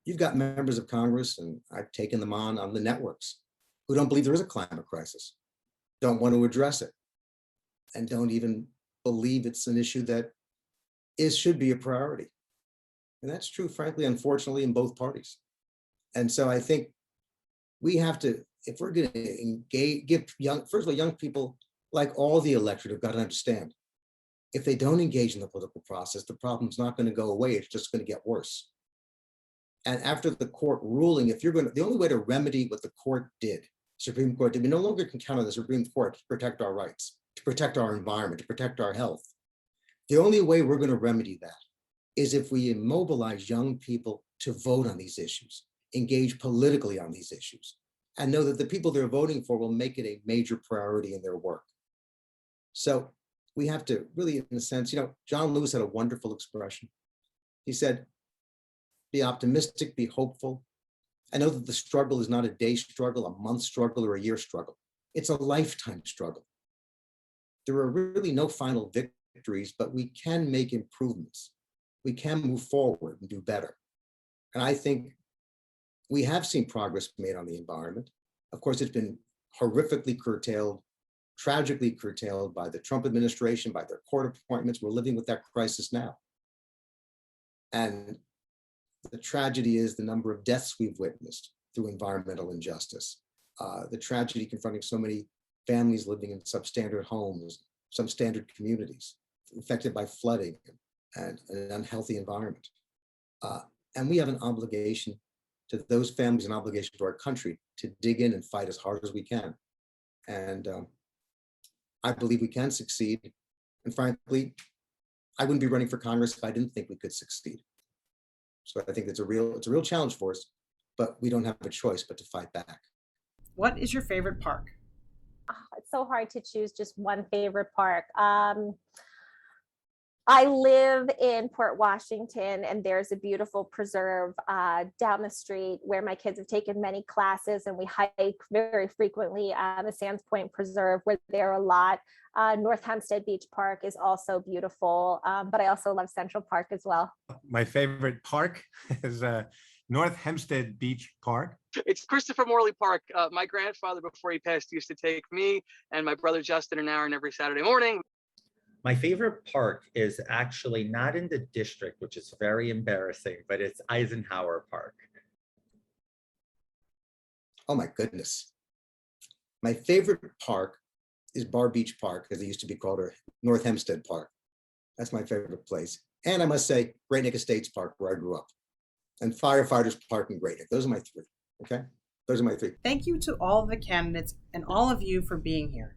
You've got members of Congress, and I've taken them on the networks, who don't believe there is a climate crisis, don't want to address it, and don't even believe it's an issue that should be a priority. And that's true, frankly, unfortunately, in both parties. And so I think we have to, if we're going to engage, first of all, young people, like all the electorate, have got to understand, if they don't engage in the political process, the problem's not going to go away. It's just going to get worse. And after the court ruling, the only way to remedy what the court did, Supreme Court did, we no longer can count on the Supreme Court to protect our rights, to protect our environment, to protect our health. The only way we're going to remedy that is if we immobilize young people to vote on these issues, engage politically on these issues, and know that the people they're voting for will make it a major priority in their work. So we have to really, in a sense, John Lewis had a wonderful expression. He said, be optimistic, be hopeful. I know that the struggle is not a day struggle, a month struggle, or a year struggle. It's a lifetime struggle. There are really no final victories, but we can make improvements. We can move forward and do better. And I think we have seen progress made on the environment. Of course, it's been horrifically curtailed tragically curtailed by the Trump administration, by their court appointments. We're living with that crisis now. And the tragedy is the number of deaths we've witnessed through environmental injustice. The tragedy confronting so many families living in substandard homes, substandard communities, affected by flooding and an unhealthy environment. And we have an obligation to those families, an obligation to our country to dig in and fight as hard as we can. And I believe we can succeed. And frankly, I wouldn't be running for Congress if I didn't think we could succeed. So I think it's a real challenge for us, but we don't have a choice but to fight back. What is your favorite park? It's so hard to choose just one favorite park. I live in Port Washington, and there's a beautiful preserve down the street where my kids have taken many classes, and we hike very frequently the Sands Point Preserve. We're there a lot. North Hempstead Beach Park is also beautiful, but I also love Central Park as well. My favorite park is North Hempstead Beach Park. It's Christopher Morley Park. My grandfather, before he passed, used to take me and my brother Justin an hour every Saturday morning. My favorite park is actually not in the district, which is very embarrassing, but it's Eisenhower Park. Oh my goodness. My favorite park is Bar Beach Park, as it used to be called, or North Hempstead Park. That's my favorite place. And I must say, Great Neck Estates Park, where I grew up, and Firefighters Park in Great Neck. Those are my three, okay? Those are my three. Thank you to all of the candidates and all of you for being here.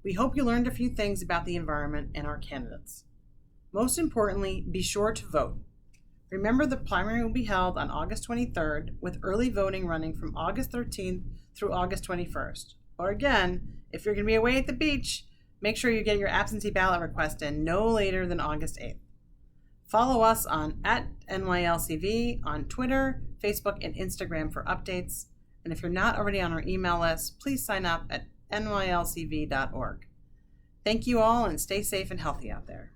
We hope you learned a few things about the environment and our candidates. Most importantly, be sure to vote. Remember, the primary will be held on August 23rd, with early voting running from August 13th through August 21st. Or again, if you're going to be away at the beach, make sure you get your absentee ballot request in no later than August 8th. Follow us on @NYLCV on Twitter, Facebook, and Instagram for updates. And if you're not already on our email list, please sign up at nylcv.org. Thank you all, and stay safe and healthy out there.